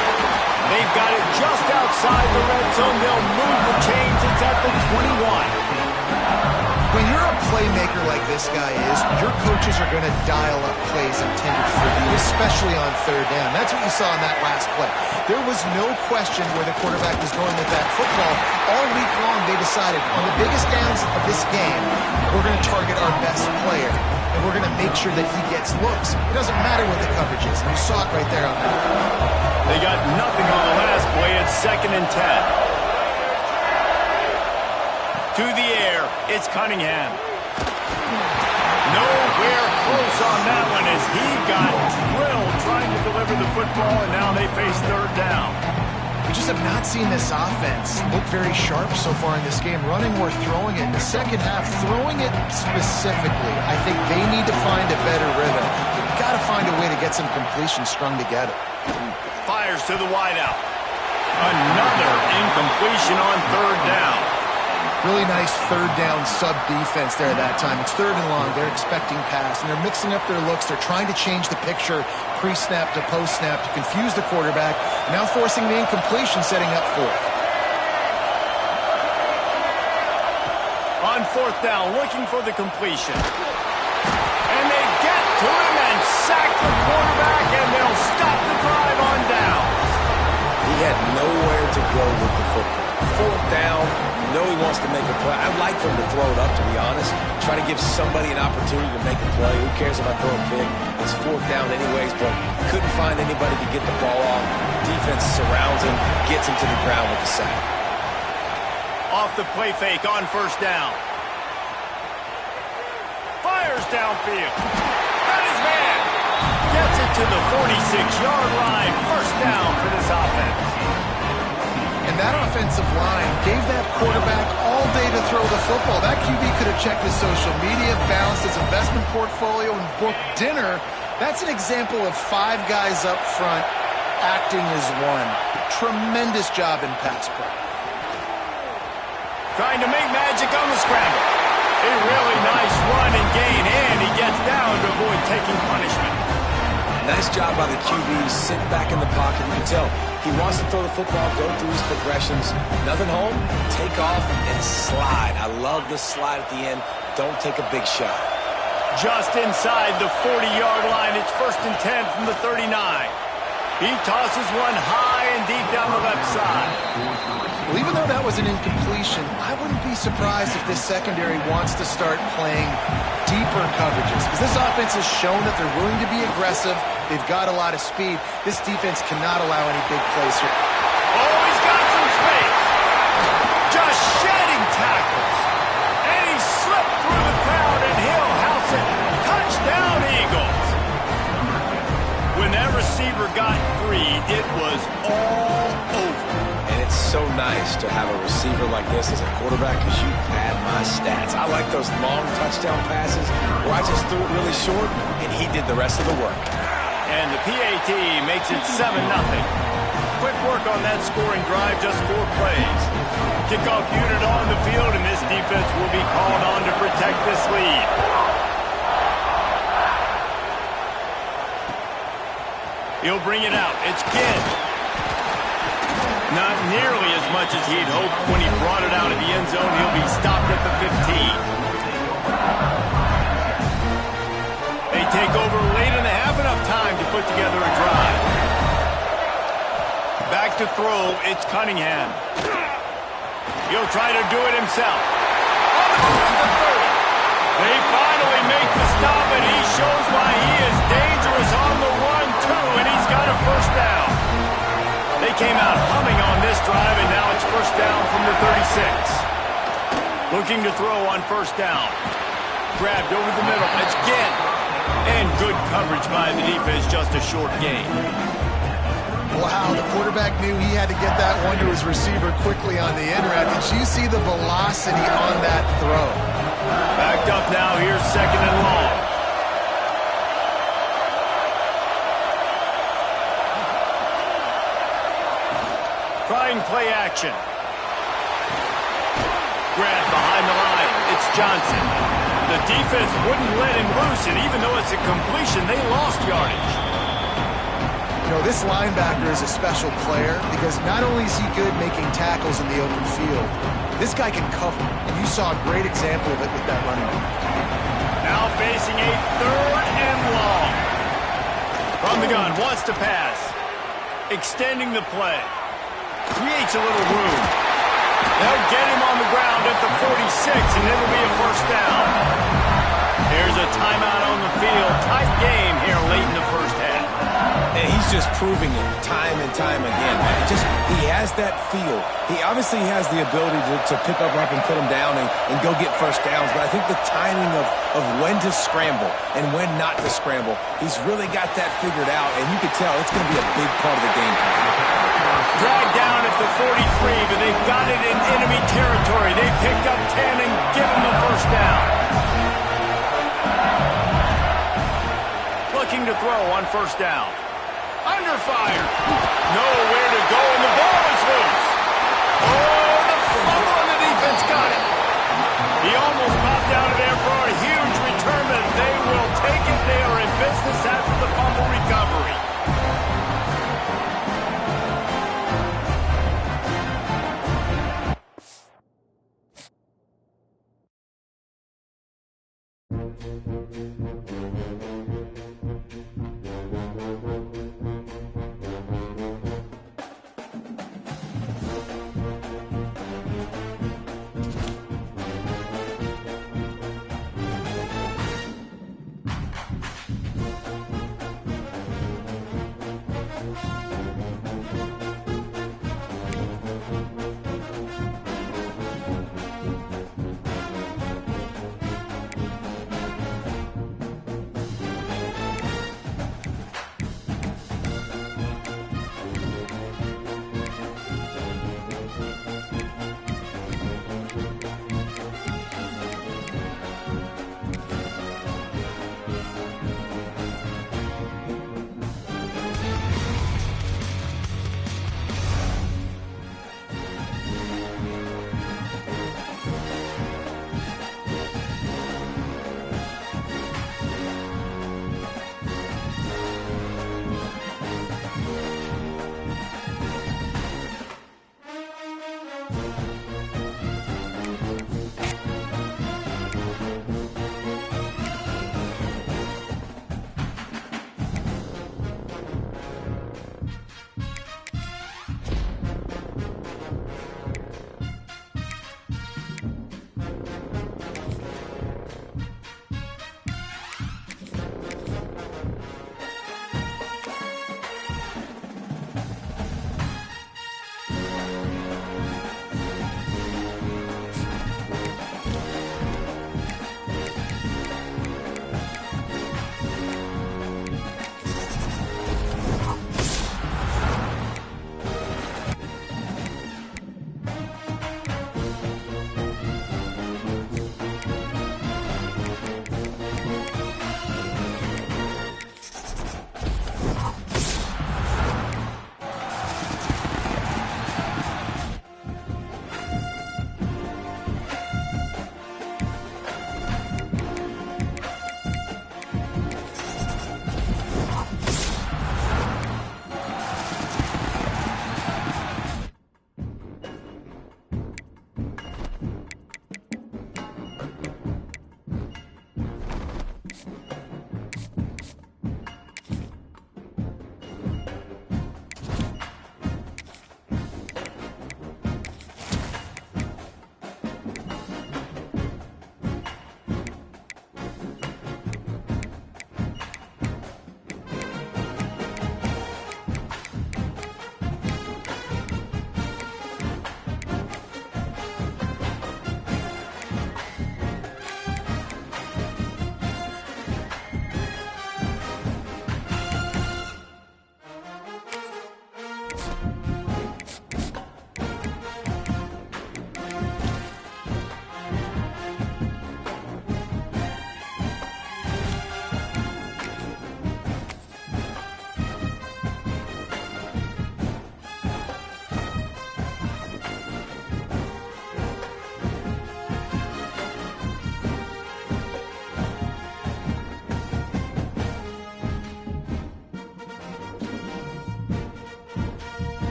Speaker 1: They've got it just outside the red zone. They'll move the chains. It's at the 21.
Speaker 2: When you're a playmaker like this guy is, your coaches are going to dial up plays intended for you, especially on third down. That's what you saw in that last play. There was no question where the quarterback was going with that football. All week long, they decided, on the biggest downs of this game, we're going to target our best player, and we're going to make sure that he gets looks. It doesn't matter what the coverage is, and you saw it right there on that.
Speaker 1: They got nothing on the last play. It's second and 10. To the air, it's Cunningham. Nowhere close on that one as he got drilled trying to deliver the football, and now they face third down.
Speaker 2: We just have not seen this offense look very sharp so far in this game, running or throwing it. In the second half, throwing it specifically, I think they need to find a better rhythm. They've got to find a way to get some completions strung together.
Speaker 1: Fires to the wideout. Another incompletion on third down.
Speaker 2: Really nice third down sub defense there that time. It's third and long. They're expecting pass, and they're mixing up their looks. They're trying to change the picture pre-snap to post-snap to confuse the quarterback, now forcing the incompletion, setting up fourth.
Speaker 1: On fourth down, looking for the completion. And they get to him and sack the quarterback, and they'll stop the drive on downs.
Speaker 3: He had nowhere to go with the football. Fourth down, you know he wants to make a play. I'd like for him to throw it up, to be honest. Try to give somebody an opportunity to make a play. Who cares about throwing big? It's fourth down anyways, but couldn't find anybody to get the ball off. Defense surrounds him, gets him to the ground with the sack.
Speaker 1: Off the play fake on first down. Fires downfield. Got his man. Gets it to the 46-yard line. First down for this offense.
Speaker 2: And that offensive line gave that quarterback all day to throw the football. That QB could have checked his social media, balanced his investment portfolio, and booked dinner. That's an example of 5 guys up front acting as one. Tremendous job in pass play.
Speaker 1: Trying to make magic on the scramble. A really nice run and gain, and he gets down to avoid taking punishment.
Speaker 3: Nice job by the QB, sit back in the pocket. You can tell he wants to throw the football, go through his progressions. Nothing home, take off and slide. I love the slide at the end. Don't take a big shot.
Speaker 1: Just inside the 40-yard line, it's 1st and 10 from the 39. He tosses one high and deep down the left side.
Speaker 2: Well, even though that was an incompletion, I wouldn't be surprised if this secondary wants to start playing deeper coverages, because this offense has shown that they're willing to be aggressive. They've got a lot of speed. This defense cannot allow any big plays here.
Speaker 1: Oh, he's got some space. Just shedding tackles. And he slipped through the crowd, and he'll house it. Touchdown, Eagles. When that receiver got free, it was all over.
Speaker 3: And it's so nice to have a receiver like this as a quarterback, because you pad my stats. I like those long touchdown passes where I just threw it really short, and he did the rest of the work.
Speaker 1: And the PAT makes it 7-0. Quick work on that scoring drive, just 4 plays. Kickoff unit on the field, and this defense will be called on to protect this lead. He'll bring it out. It's Ginn. Not nearly as much as he'd hoped when he brought it out of the end zone. He'll be stopped at the 15. They take over late in the half, enough time to put together a drive. Back to throw, it's Cunningham. He'll try to do it himself. On the 30. They finally make the stop, and he shows why he is dangerous on the run, too, and he's got a first down. They came out humming on this drive, and now it's first down from the 36. Looking to throw on first down. Grabbed over the middle. It's Ginn. And good coverage by the defense, just a short gain.
Speaker 2: Wow, the quarterback knew he had to get that one to his receiver quickly on the end route. Did you see the velocity on that throw?
Speaker 1: Backed up now, here's 2nd and long. Trying play action. Grabbed behind the line. It's Johnson. The defense wouldn't let him loose, and even though it's a completion, they lost yardage.
Speaker 2: You know, this linebacker is a special player because not only is he good making tackles in the open field, this guy can cover, and you saw a great example of it with that running back.
Speaker 1: Now facing a 3rd and long. From the gun, wants to pass. Extending the play. Creates a little room. They'll get him on the ground at the 46, and it'll be a first down. There's a timeout on the field. Tight game here late in the first half.
Speaker 3: And he's just just proving it time and time again. He has that feel. He obviously has the ability to pick up and put them down and go get first downs, but I think the timing of when to scramble and when not to scramble, he's really got that figured out, and you can tell it's going to be a big part of the game.
Speaker 1: Dragged down at the 43, but they've got it in enemy territory. They picked up 10 and give him the first down. Looking to throw on first down. Under fire. Nowhere to go, and the ball is loose. Oh, the fumble, and the defense got it. He almost popped out of there for a huge return, but they will take it. They are in business after the fumble recovery.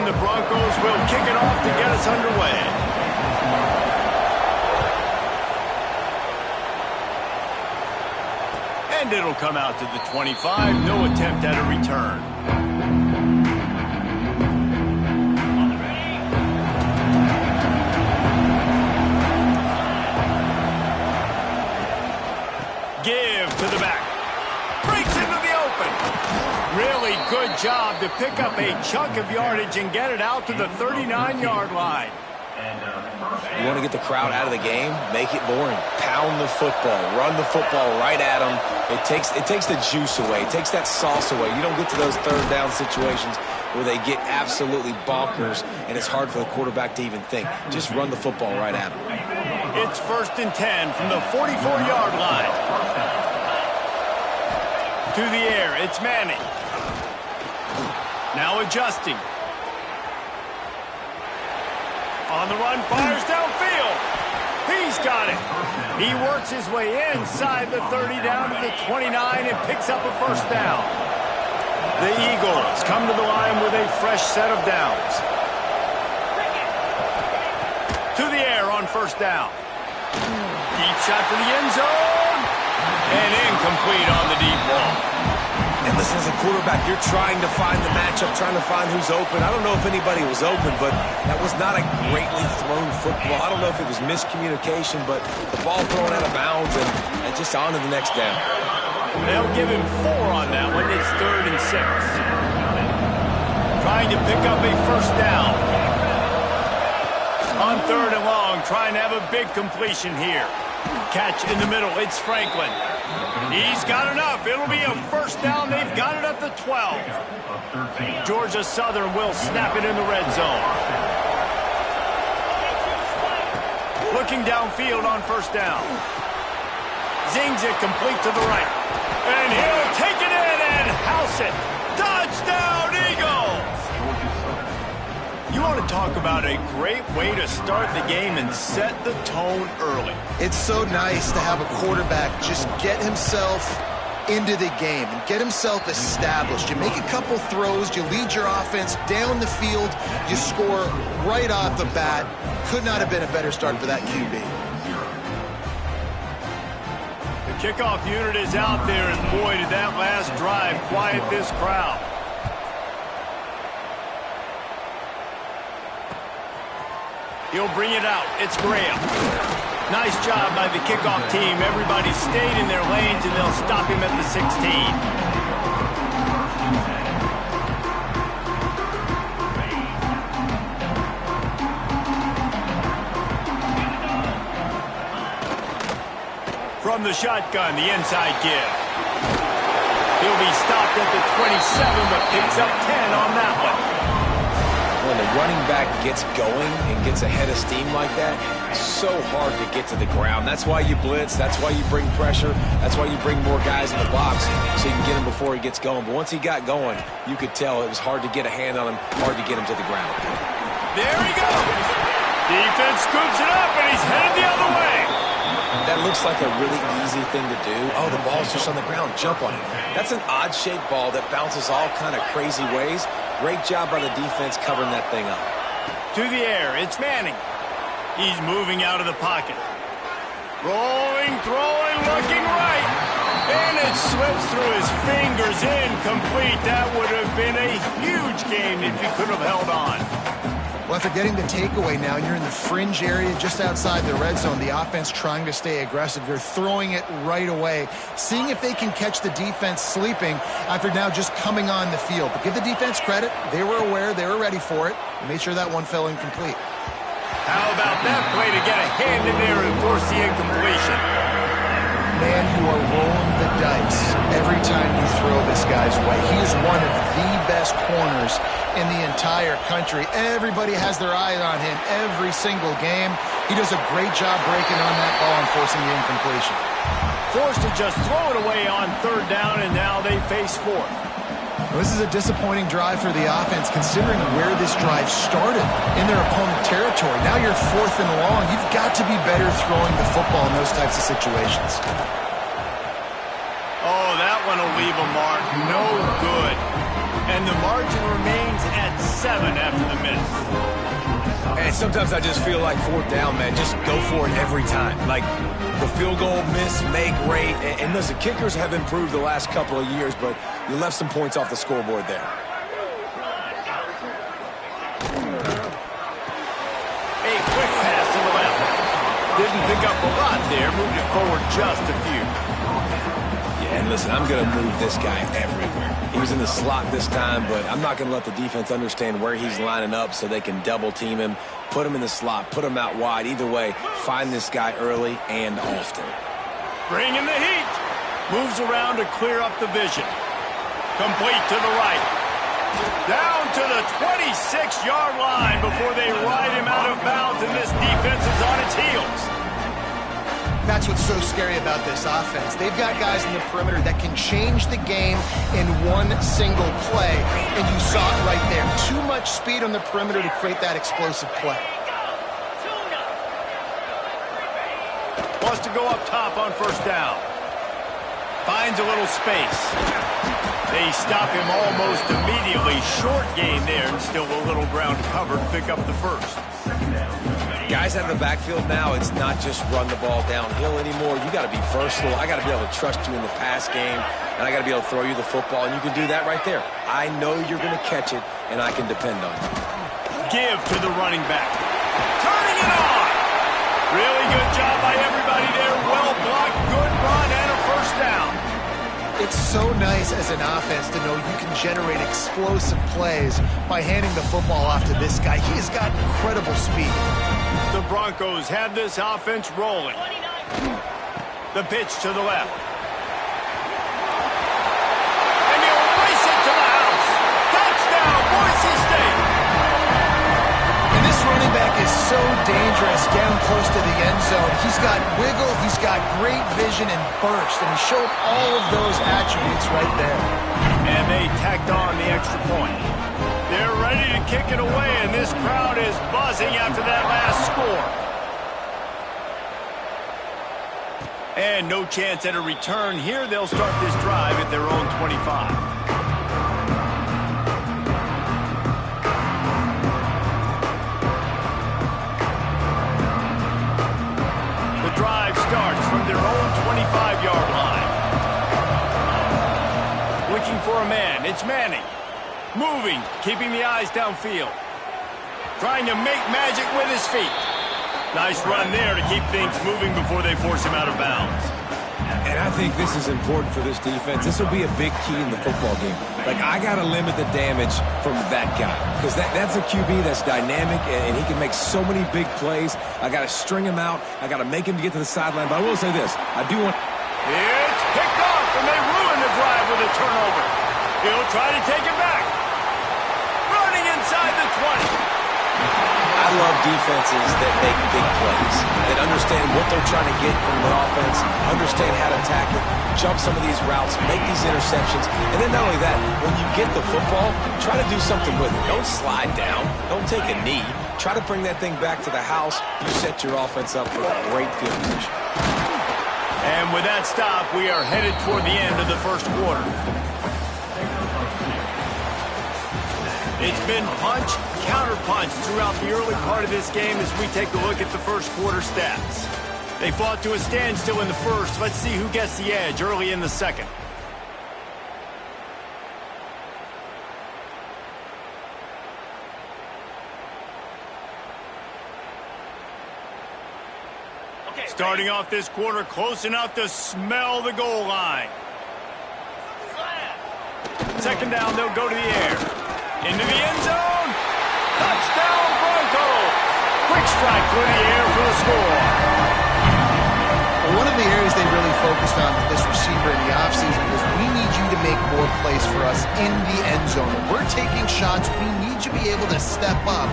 Speaker 1: the Broncos will kick it off to get us underway. And it'll come out to the 25. No attempt at a return. Give to the back. Breaks into the open. Really good job to pick up a chunk of yardage and get it out to the 39-yard line.
Speaker 3: You want to get the crowd out of the game? Make it boring. Pound the football. Run the football right at them. It takes the juice away. It takes that sauce away. You don't get to those third down situations where they get absolutely bonkers, and it's hard for the quarterback to even think. Just run the football right at them.
Speaker 1: It's 1st and 10 from the 44-yard line. To the air, it's Manning. Now adjusting. On the run, fires downfield. He's got it. He works his way inside the 30 down to the 29 and picks up a first down. The Eagles come to the line with a fresh set of downs. To the air on first down. Deep shot for the end zone. And incomplete on the deep ball.
Speaker 3: And listen, as a quarterback, you're trying to find the matchup, trying to find who's open. I don't know if anybody was open, but that was not a greatly thrown football. I don't know if it was miscommunication, but the ball thrown out of bounds and just on to the next down.
Speaker 1: They'll give him 4 on that one. It's 3rd and 6. Trying to pick up a first down. On 3rd and long, trying to have a big completion here. Catch in the middle. It's Franklin. He's got enough. It'll be a first down. They've got it at the 12. Georgia Southern will snap it in the red zone. Looking downfield on first down. Zings it complete to the right. And he'll take it in and house it. Touchdown, Eagles! You want to talk about a great way to start the game and set the tone early.
Speaker 2: It's so nice to have a quarterback just get himself into the game and get himself established. You make a couple throws, you lead your offense down the field, you score right off the bat. Could not have been a better start for that QB.
Speaker 1: The kickoff unit is out there, and boy, did that last drive quiet this crowd. He'll bring it out. It's Graham. Nice job by the kickoff team. Everybody stayed in their lanes, and they'll stop him at the 16. From the shotgun, the inside give. He'll be stopped at the 27, but picks up 10 on that one.
Speaker 3: When the running back gets going and gets ahead of steam like that, it's so hard to get to the ground. That's why you blitz. That's why you bring pressure. That's why you bring more guys in the box so you can get him before he gets going. But once he got going, you could tell it was hard to get a hand on him, hard to get him to the ground.
Speaker 1: There he goes. Defense scoops it up, and he's headed the other way.
Speaker 3: That looks like a really easy thing to do. Oh, the ball's just on the ground. Jump on it. That's an odd-shaped ball that bounces all kind of crazy ways. Great job by the defense covering that thing up.
Speaker 1: To the air, it's Manning. He's moving out of the pocket. Rolling, throwing, looking right. And it slips through his fingers, incomplete. That would have been a huge game if he could have held on.
Speaker 2: Well, after getting the takeaway now, you're in the fringe area just outside the red zone. The offense trying to stay aggressive. You're throwing it right away, seeing if they can catch the defense sleeping after now just coming on the field. But give the defense credit. They were aware. They were ready for it. And made sure that one fell incomplete.
Speaker 1: How about that play to get a hand in there and force the incompletion?
Speaker 2: Man, you are rolling the dice every time you throw this guy's way. He is one of the best corners in the entire country. Everybody has their eye on him every single game. He does a great job breaking on that ball and forcing the incompletion.
Speaker 1: Forced to just throw it away on 3rd down, and now they face 4th.
Speaker 2: Well, this is a disappointing drive for the offense, considering where this drive started in their opponent territory. Now you're 4th and long. You've got to be better throwing the football in those types of situations.
Speaker 1: Oh, that one will leave a mark. No good. And the margin remains stands at 7 after the miss.
Speaker 3: And sometimes I just feel like fourth down, man, just go for it every time. Like the field goal miss, make rate. And listen, kickers have improved the last couple of years, but you left some points off the scoreboard there.
Speaker 1: A quick pass to the left. Didn't pick up a lot there, moved it forward just a few.
Speaker 3: Yeah, and listen, I'm going to move this guy everywhere. He was in the slot this time, but I'm not going to let the defense understand where he's lining up so they can double team him, put him in the slot, put him out wide. Either way, find this guy early and often.
Speaker 1: Bringing the heat. Moves around to clear up the vision. Complete to the right. Down to the 26-yard line before they ride him out of bounds, and this defense is on its heels.
Speaker 2: That's what's so scary about this offense. They've got guys in the perimeter that can change the game in one single play, and you saw it right there. Too much speed on the perimeter to create that explosive play.
Speaker 1: Wants to go up top on first down. Finds a little space. They stop him almost immediately. Short gain there, and still a little ground covered to pick up the first.
Speaker 3: Guys out of the backfield now, it's not just run the ball downhill anymore. You got to be versatile. I got to be able to trust you in the pass game, and I got to be able to throw you the football, and you can do that right there. I know you're going to catch it, and I can depend on you.
Speaker 1: Give to the running back. Turning it on. Really good job by everybody there. Well blocked, good run, and a first down.
Speaker 2: It's so nice as an offense to know you can generate explosive plays by handing the football off to this guy. He has got incredible speed.
Speaker 1: The Broncos have this offense rolling. The pitch to the left. And he'll race it to the house. Touchdown, Boise State.
Speaker 2: And this running back is so dangerous down close to the end zone. He's got wiggle, he's got great vision and burst, and he showed all of those attributes right there.
Speaker 1: And they tacked on the extra point. They're ready to kick it away, and this crowd is buzzing after that last score. And no chance at a return here. They'll start this drive at their own 25. The drive starts from their own 25-yard line. Looking for a man. It's Manning. Moving, keeping the eyes downfield. Trying to make magic with his feet. Nice run there to keep things moving before they force him out of bounds.
Speaker 3: And I think this is important for this defense. This will be a big key in the football game. Like, I got to limit the damage from that guy. Because that's a QB that's dynamic, and he can make so many big plays. I got to string him out. I got to make him get to the sideline. But I will say this. I do want...
Speaker 1: It's picked off, and they ruin the drive with a turnover. He'll try to take it back. Running inside the 20.
Speaker 3: I love defenses that make big plays, that understand what they're trying to get from the offense, understand how to attack it, jump some of these routes, make these interceptions, and then not only that, when you get the football, try to do something with it. Don't slide down. Don't take a knee. Try to bring that thing back to the house. You set your offense up for a great field position.
Speaker 1: And with that stop, we are headed toward the end of the first quarter. It's been punch, counter-punch throughout the early part of this game as we take a look at the first quarter stats. They fought to a standstill in the first. Let's see who gets the edge early in the second. Starting off this quarter close enough to smell the goal line. Second down, they'll go to the air. Into the end zone. Touchdown, Broncos. Quick strike through the air for the score.
Speaker 2: Well, one of the areas they really focused on with this receiver in the offseason was we need you to make more plays for us in the end zone. When we're taking shots, we need you to be able to step up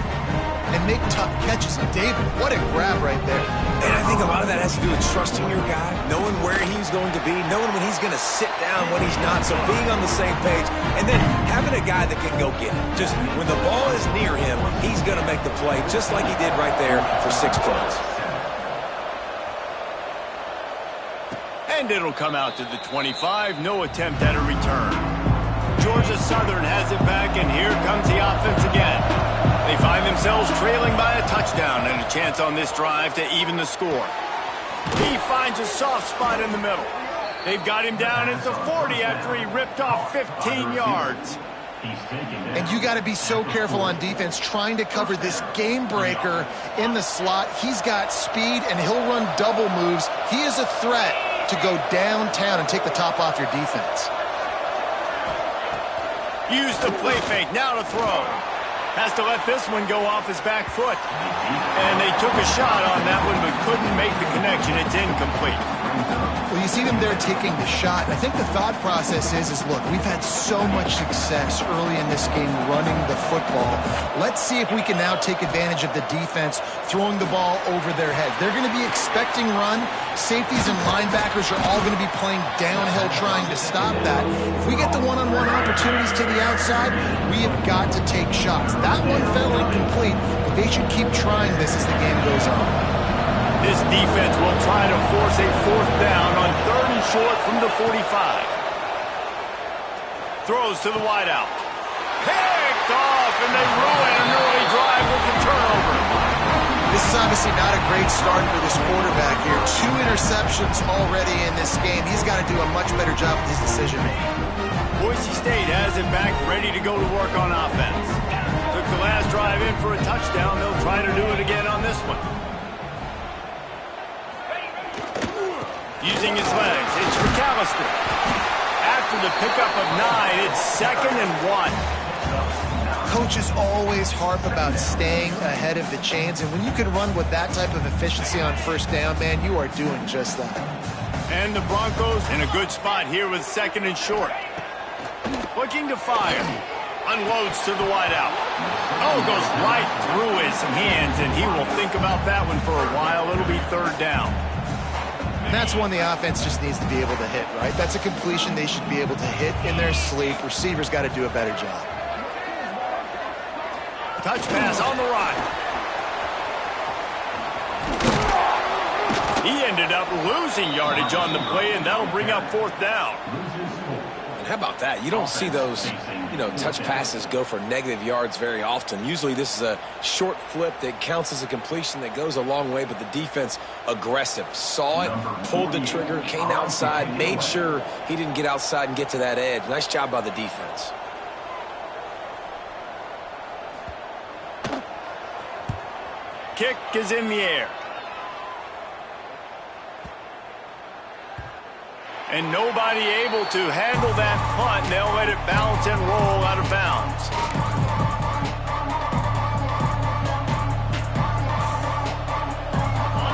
Speaker 2: and make tough catches. And David, what a grab right there.
Speaker 3: And I think a lot of that has to do with trusting your guy, knowing where he's going to be, knowing when he's going to sit down, when he's not, so being on the same page, and then having a guy that can go get it. Just when the ball is near him, he's going to make the play, just like he did right there for 6 points.
Speaker 1: And it'll come out to the 25. No attempt at a return. Georgia Southern has it back, and here comes the offense. Bengals trailing by a touchdown and a chance on this drive to even the score. He finds a soft spot in the middle. They've got him down at the 40 after he ripped off 15 yards.
Speaker 2: And you got to be so careful on defense trying to cover this game breaker in the slot. He's got speed, and he'll run double moves. He is a threat to go downtown and take the top off your defense.
Speaker 1: Use the play fake, now to throw. Has to let this one go off his back foot. And they took a shot on that one, but couldn't make the connection. It's incomplete.
Speaker 2: Well, you see them there taking the shot. And I think the thought process is look, we've had so much success early in this game running the football. Let's see if we can now take advantage of the defense throwing the ball over their head. They're going to be expecting run. Safeties and linebackers are all going to be playing downhill trying to stop that. If we get the one-on-one opportunities to the outside, we have got to take shots. That one fell incomplete, but they should keep trying this as the game goes on.
Speaker 1: This defense will try to force a fourth down on 3rd and short from the 45. Throws to the wideout. Picked off, and they ruin an early drive with the turnover.
Speaker 2: This is obviously not a great start for this quarterback here. 2 interceptions already in this game. He's got to do a much better job with his decision-making.
Speaker 1: Boise State has it back, ready to go to work on offense. Took the last drive in for a touchdown. They'll try to do it again on this one. Using his legs, it's McAllister. After the pickup of 9, it's 2nd and 1.
Speaker 2: Coaches always harp about staying ahead of the chains, and when you can run with that type of efficiency on first down, man, you are doing just that.
Speaker 1: And the Broncos in a good spot here with 2nd and short. Looking to fire. Unloads to the wideout. Oh, goes right through his hands, and he will think about that one for a while. It'll be 3rd down.
Speaker 2: And that's one the offense just needs to be able to hit, right? That's a completion they should be able to hit in their sleep. Receivers got to do a better job.
Speaker 1: Touch pass on the run. He ended up losing yardage on the play, and that'll bring up 4th down.
Speaker 3: And how about that? You don't see those, touch passes go for negative yards very often. Usually this is a short flip that counts as a completion that goes a long way, but the defense aggressive. Saw it, pulled the trigger, came outside, made sure he didn't get outside and get to that edge. Nice job by the defense.
Speaker 1: Kick is in the air. And nobody able to handle that punt. They'll let it bounce and roll out of bounds.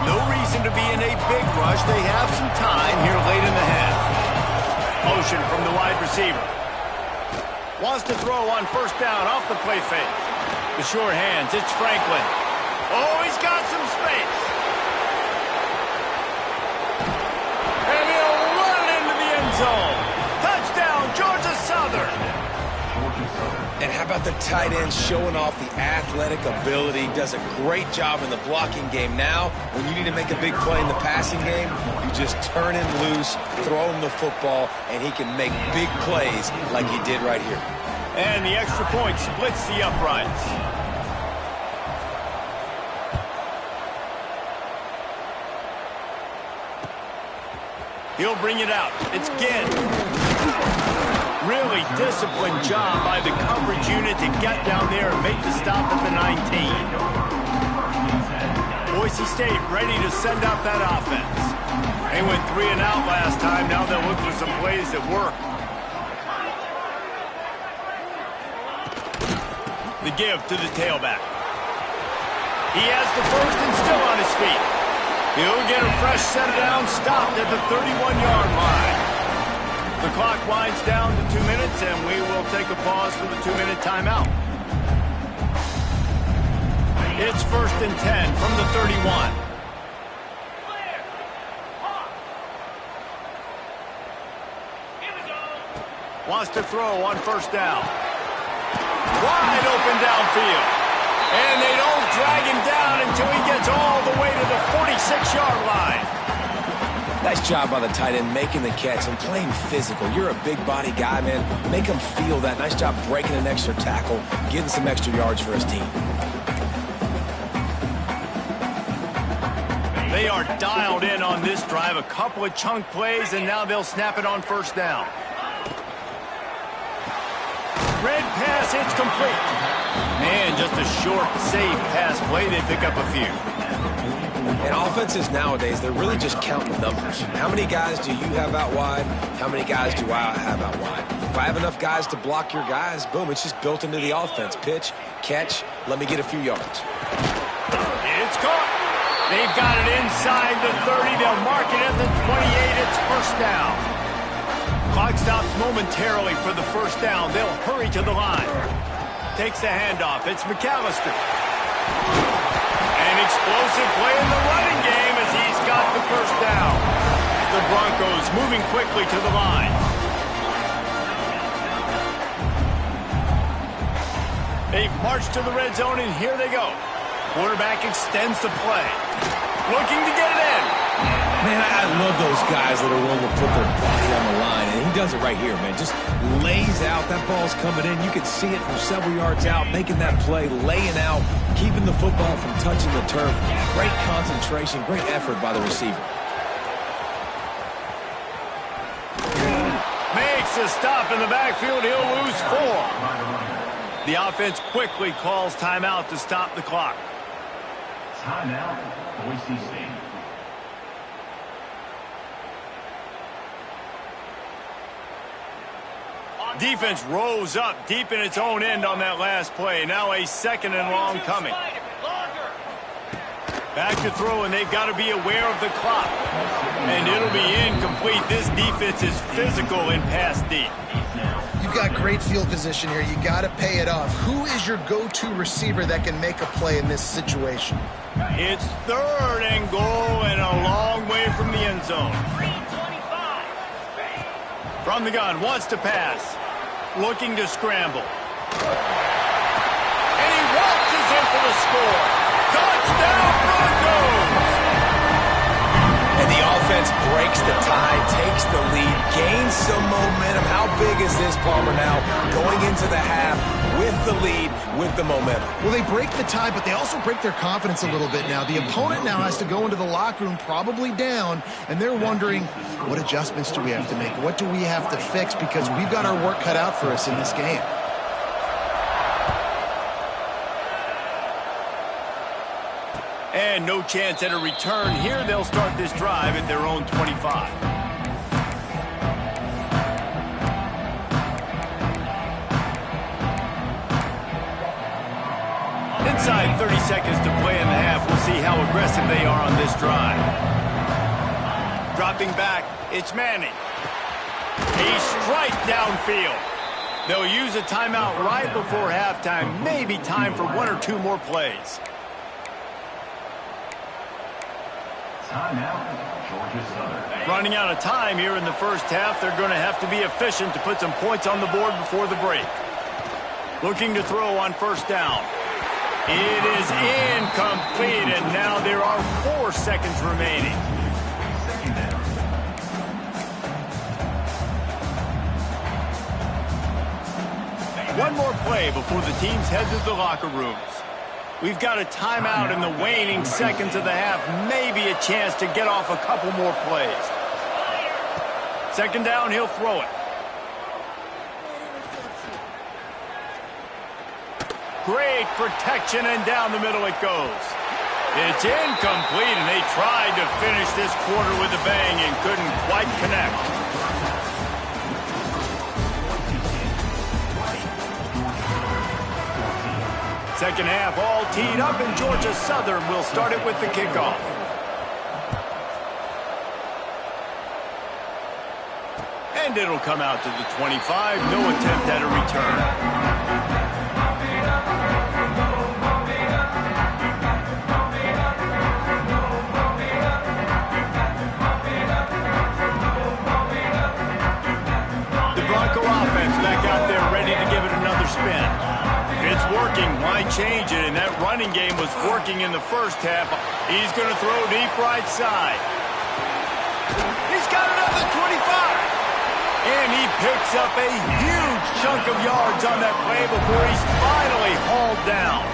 Speaker 1: No reason to be in a big rush. They have some time here late in the half. Motion from the wide receiver. Wants to throw on 1st down off the play fake. The sure hands, it's Franklin. Oh, he's got some space. And he'll run into the end zone. Touchdown, Georgia Southern.
Speaker 3: And how about the tight end showing off the athletic ability? Does a great job in the blocking game. Now, when you need to make a big play in the passing game, you just turn him loose, throw him the football, and he can make big plays like he did right here.
Speaker 1: And the extra point splits the uprights. He'll bring it out. It's Ginn. Really disciplined job by the coverage unit to get down there and make the stop at the 19. Boise State ready to send out that offense. They went 3 and out last time. Now they'll look for some plays that work. The give to the tailback. He has the first and still on his feet. He'll get a fresh set down, stopped at the 31-yard line. The clock winds down to 2 minutes, and we will take a pause for the 2-minute timeout. It's 1st and 10 from the 31. Wants to throw on 1st down. Wide open downfield. And they don't drag him down until he gets all the way to the 46-yard line.
Speaker 3: Nice job by the tight end making the catch and playing physical. You're a big body guy, man. Make him feel that. Nice job breaking an extra tackle, getting some extra yards for his team.
Speaker 1: They are dialed in on this drive. A couple of chunk plays, and now they'll snap it on first down. Red pass, it's complete. Man, just a short, safe pass play. They pick up a few.
Speaker 3: And offenses nowadays, they're really just counting numbers. How many guys do you have out wide? How many guys do I have out wide? If I have enough guys to block your guys, boom, it's just built into the offense. Pitch, catch, let me get a few yards.
Speaker 1: It's caught. They've got it inside the 30. They'll mark it at the 28. It's first down. Clock stops momentarily for the first down. They'll hurry to the line. Takes the handoff. It's McAllister. An explosive play in the running game as he's got the first down. The Broncos moving quickly to the line. They march to the red zone, and here they go. Quarterback extends the play. Looking to get it in.
Speaker 3: Man, I love those guys that are willing to put their body on the line, and he does it right here, man. Just lays out. That ball's coming in. You can see it from several yards out, making that play, laying out, keeping the football from touching the turf. Great concentration, great effort by the receiver.
Speaker 1: Makes a stop in the backfield. He'll lose 4. The offense quickly calls timeout to stop the clock.
Speaker 4: Timeout, Boise State.
Speaker 1: Defense rose up deep in its own end on that last play. Now a second and long coming. Back to throw, and they've got to be aware of the clock. And it'll be incomplete. This defense is physical in pass deep.
Speaker 2: You've got great field position here. You got to pay it off. Who is your go-to receiver that can make a play in this situation?
Speaker 1: It's third and goal and a long way from the end zone. From the gun, wants to pass. Looking to scramble. And he waltzes in for the score. Touchdown, Broncos!
Speaker 3: And the offense breaks the tie, takes the lead, gains some momentum. How big is this, Palmer, now? Going into the half with the lead, with the momentum.
Speaker 2: Well, they break the tie, but they also break their confidence a little bit now. The opponent now has to go into the locker room probably down, and they're wondering, what adjustments do we have to make? What do we have to fix? Because we've got our work cut out for us in this game.
Speaker 1: And no chance at a return here. They'll start this drive at their own 25. Inside 30 seconds to play in the half. We'll see how aggressive they are on this drive. Dropping back, it's Manning. A strike downfield. They'll use a timeout right before halftime. Maybe time for 1 or 2 more plays.
Speaker 4: Timeout, Georgia Southern.
Speaker 1: Running out of time here in the first half. They're going to have to be efficient to put some points on the board before the break. Looking to throw on first down. It is incomplete, and now there are 4 seconds remaining.
Speaker 4: Second down.
Speaker 1: One more play before the teams head to the locker rooms. We've got a timeout in the waning seconds of the half. Maybe a chance to get off a couple more plays. Second down, he'll throw it. Great protection, and down the middle it goes. It's incomplete, and they tried to finish this quarter with a bang and couldn't quite connect. Second half all teed up, and Georgia Southern will start it with the kickoff. And it'll come out to the 25. No attempt at a return. The Bronco offense back out there ready to give it another spin. It's working. Why change it? And that running game was working in the first half. He's going to throw deep right side. He's got it up at 25. And he picks up a huge chunk of yards on that play before he's finally hauled down.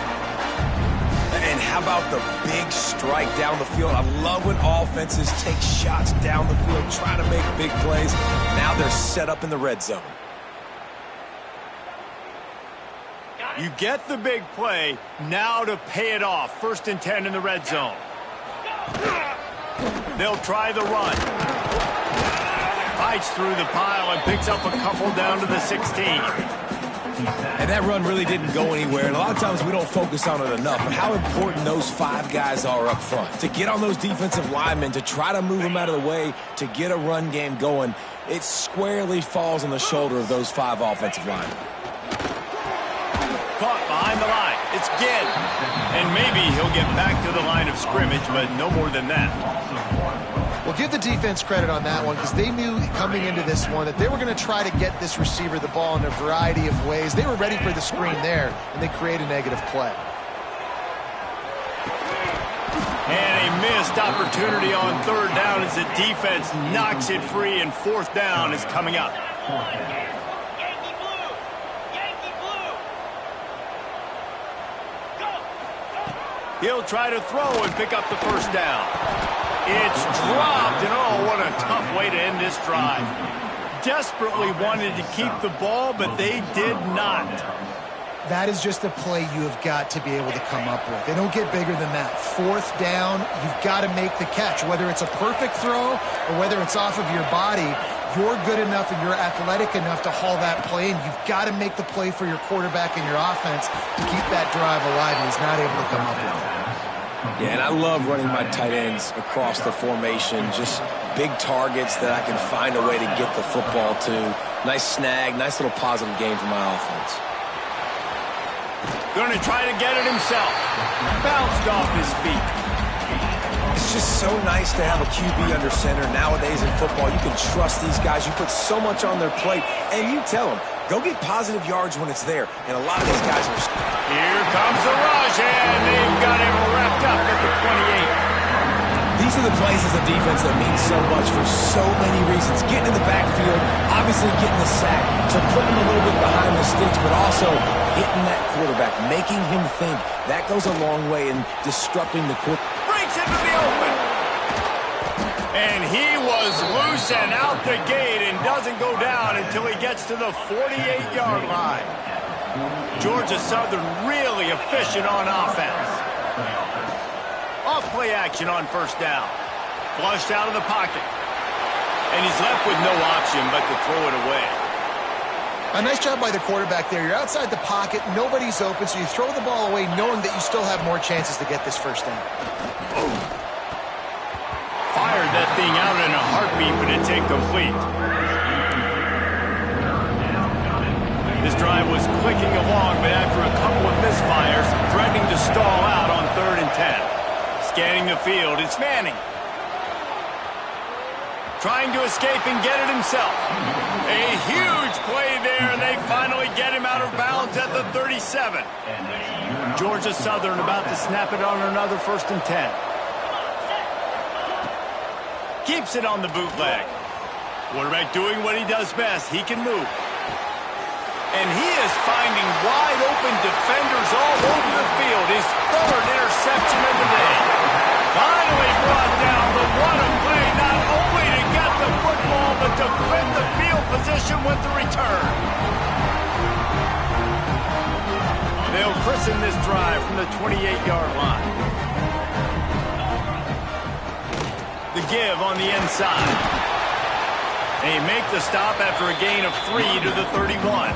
Speaker 3: And how about the big strike down the field. I love when offenses take shots down the field, try to make big plays. Now they're set up in the red zone.
Speaker 1: You get the big play, now to pay it off. 1st and 10 in the red zone. They'll try the run. Fights through the pile and picks up a couple down to the 16.
Speaker 3: And that run really didn't go anywhere, and a lot of times we don't focus on it enough, but how important those 5 guys are up front. To get on those defensive linemen, to try to move them out of the way, to get a run game going, it squarely falls on the shoulder of those 5 offensive linemen.
Speaker 1: Caught behind the line. It's Ginn. And maybe he'll get back to the line of scrimmage, but no more than that.
Speaker 2: Well, give the defense credit on that one because they knew coming into this one that they were going to try to get this receiver the ball in a variety of ways. They were ready for the screen there, and they create a negative play.
Speaker 1: And a missed opportunity on 3rd down as the defense knocks it free, and 4th down is coming up. He'll try to throw and pick up the 1st down. It's dropped, and oh, what a tough way to end this drive. Desperately wanted to keep the ball, but they did not.
Speaker 2: That is just a play you have got to be able to come up with. They don't get bigger than that. 4th down, you've got to make the catch. Whether it's a perfect throw or whether it's off of your body, you're good enough and you're athletic enough to haul that play, and you've got to make the play for your quarterback and your offense to keep that drive alive, and he's not able to come up with it.
Speaker 3: Yeah, and I love running my tight ends across the formation. Just big targets that I can find a way to get the football to. Nice snag, nice little positive gain for my offense.
Speaker 1: Going to try to get it himself. Bounced off his feet.
Speaker 3: It's just so nice to have a QB under center. Nowadays in football, you can trust these guys. You put so much on their plate, and you tell them, go get positive yards when it's there. And a lot of these guys are...
Speaker 1: Here comes the rush, and they've got him wrapped up at the 28.
Speaker 3: These are the plays as a defense that mean so much for so many reasons. Getting in the backfield, obviously getting the sack, so putting him a little bit behind the sticks, but also hitting that quarterback, making him think. That goes a long way in disrupting the quarterback.
Speaker 1: Breaks into the open. And he was loose and out the gate and doesn't go down until he gets to the 48-yard line. Georgia Southern really efficient on offense. Off play action on 1st down. Flushed out of the pocket. And he's left with no option but to throw it away.
Speaker 2: A nice job by the quarterback there. You're outside the pocket, nobody's open, so you throw the ball away knowing that you still have more chances to get this 1st down.
Speaker 1: Fired that thing out in a heartbeat, but it's incomplete. This drive was clicking along, but after a couple of misfires, threatening to stall out on 3rd and 10. Scanning the field, it's Manning. Trying to escape and get it himself. A huge play there, and they finally get him out of bounds at the 37. Georgia Southern about to snap it on another 1st and 10. Keeps it on the bootleg. Quarterback doing what he does best. He can move. And he is finding wide open defenders all over the field. His 3rd interception of the day. Finally brought down, but what a play, not only to get the football, but to flip the field position with the return. They'll christen this drive from the 28-yard line. The give on the inside. They make the stop after a gain of 3 to the 31.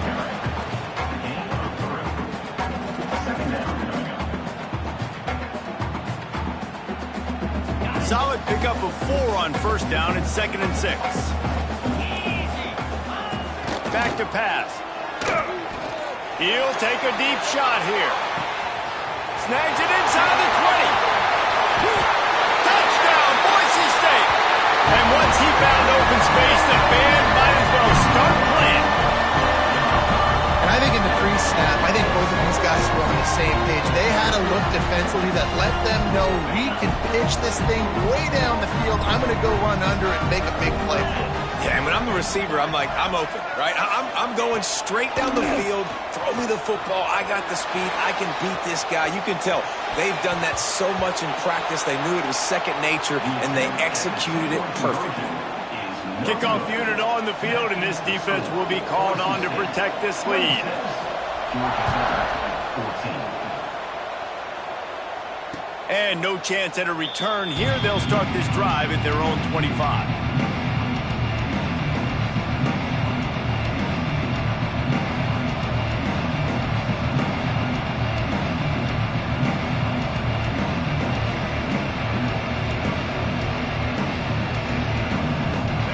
Speaker 1: Solid pickup of 4 on 1st down and 2nd and 6. Back to pass. He'll take a deep shot here. Snags it inside the 20. Touchdown, Boise State. And once he found open space, the band might as well start playing.
Speaker 2: And I think in the pre-snap, I think both of these guys guys were on the same page. They had a look defensively that let them know we can pitch this thing way down the field. I'm going to go run under and make a big play for it.
Speaker 3: Yeah, and when I'm the receiver, I'm like, I'm open, right? I'm going straight down the field. Throw me the football. I got the speed. I can beat this guy. You can tell they've done that so much in practice. They knew it was second nature, and they executed it perfectly.
Speaker 1: Kickoff unit on the field, and this defense will be called on to protect this lead. And no chance at a return here. They'll start this drive at their own 25.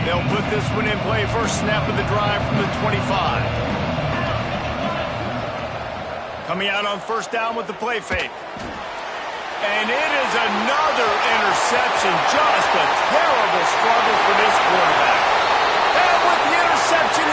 Speaker 1: They'll put this one in play. First snap of the drive from the 25. Coming out on first down with the play fake. And it is another interception. Just a terrible struggle for this quarterback. And with the interception,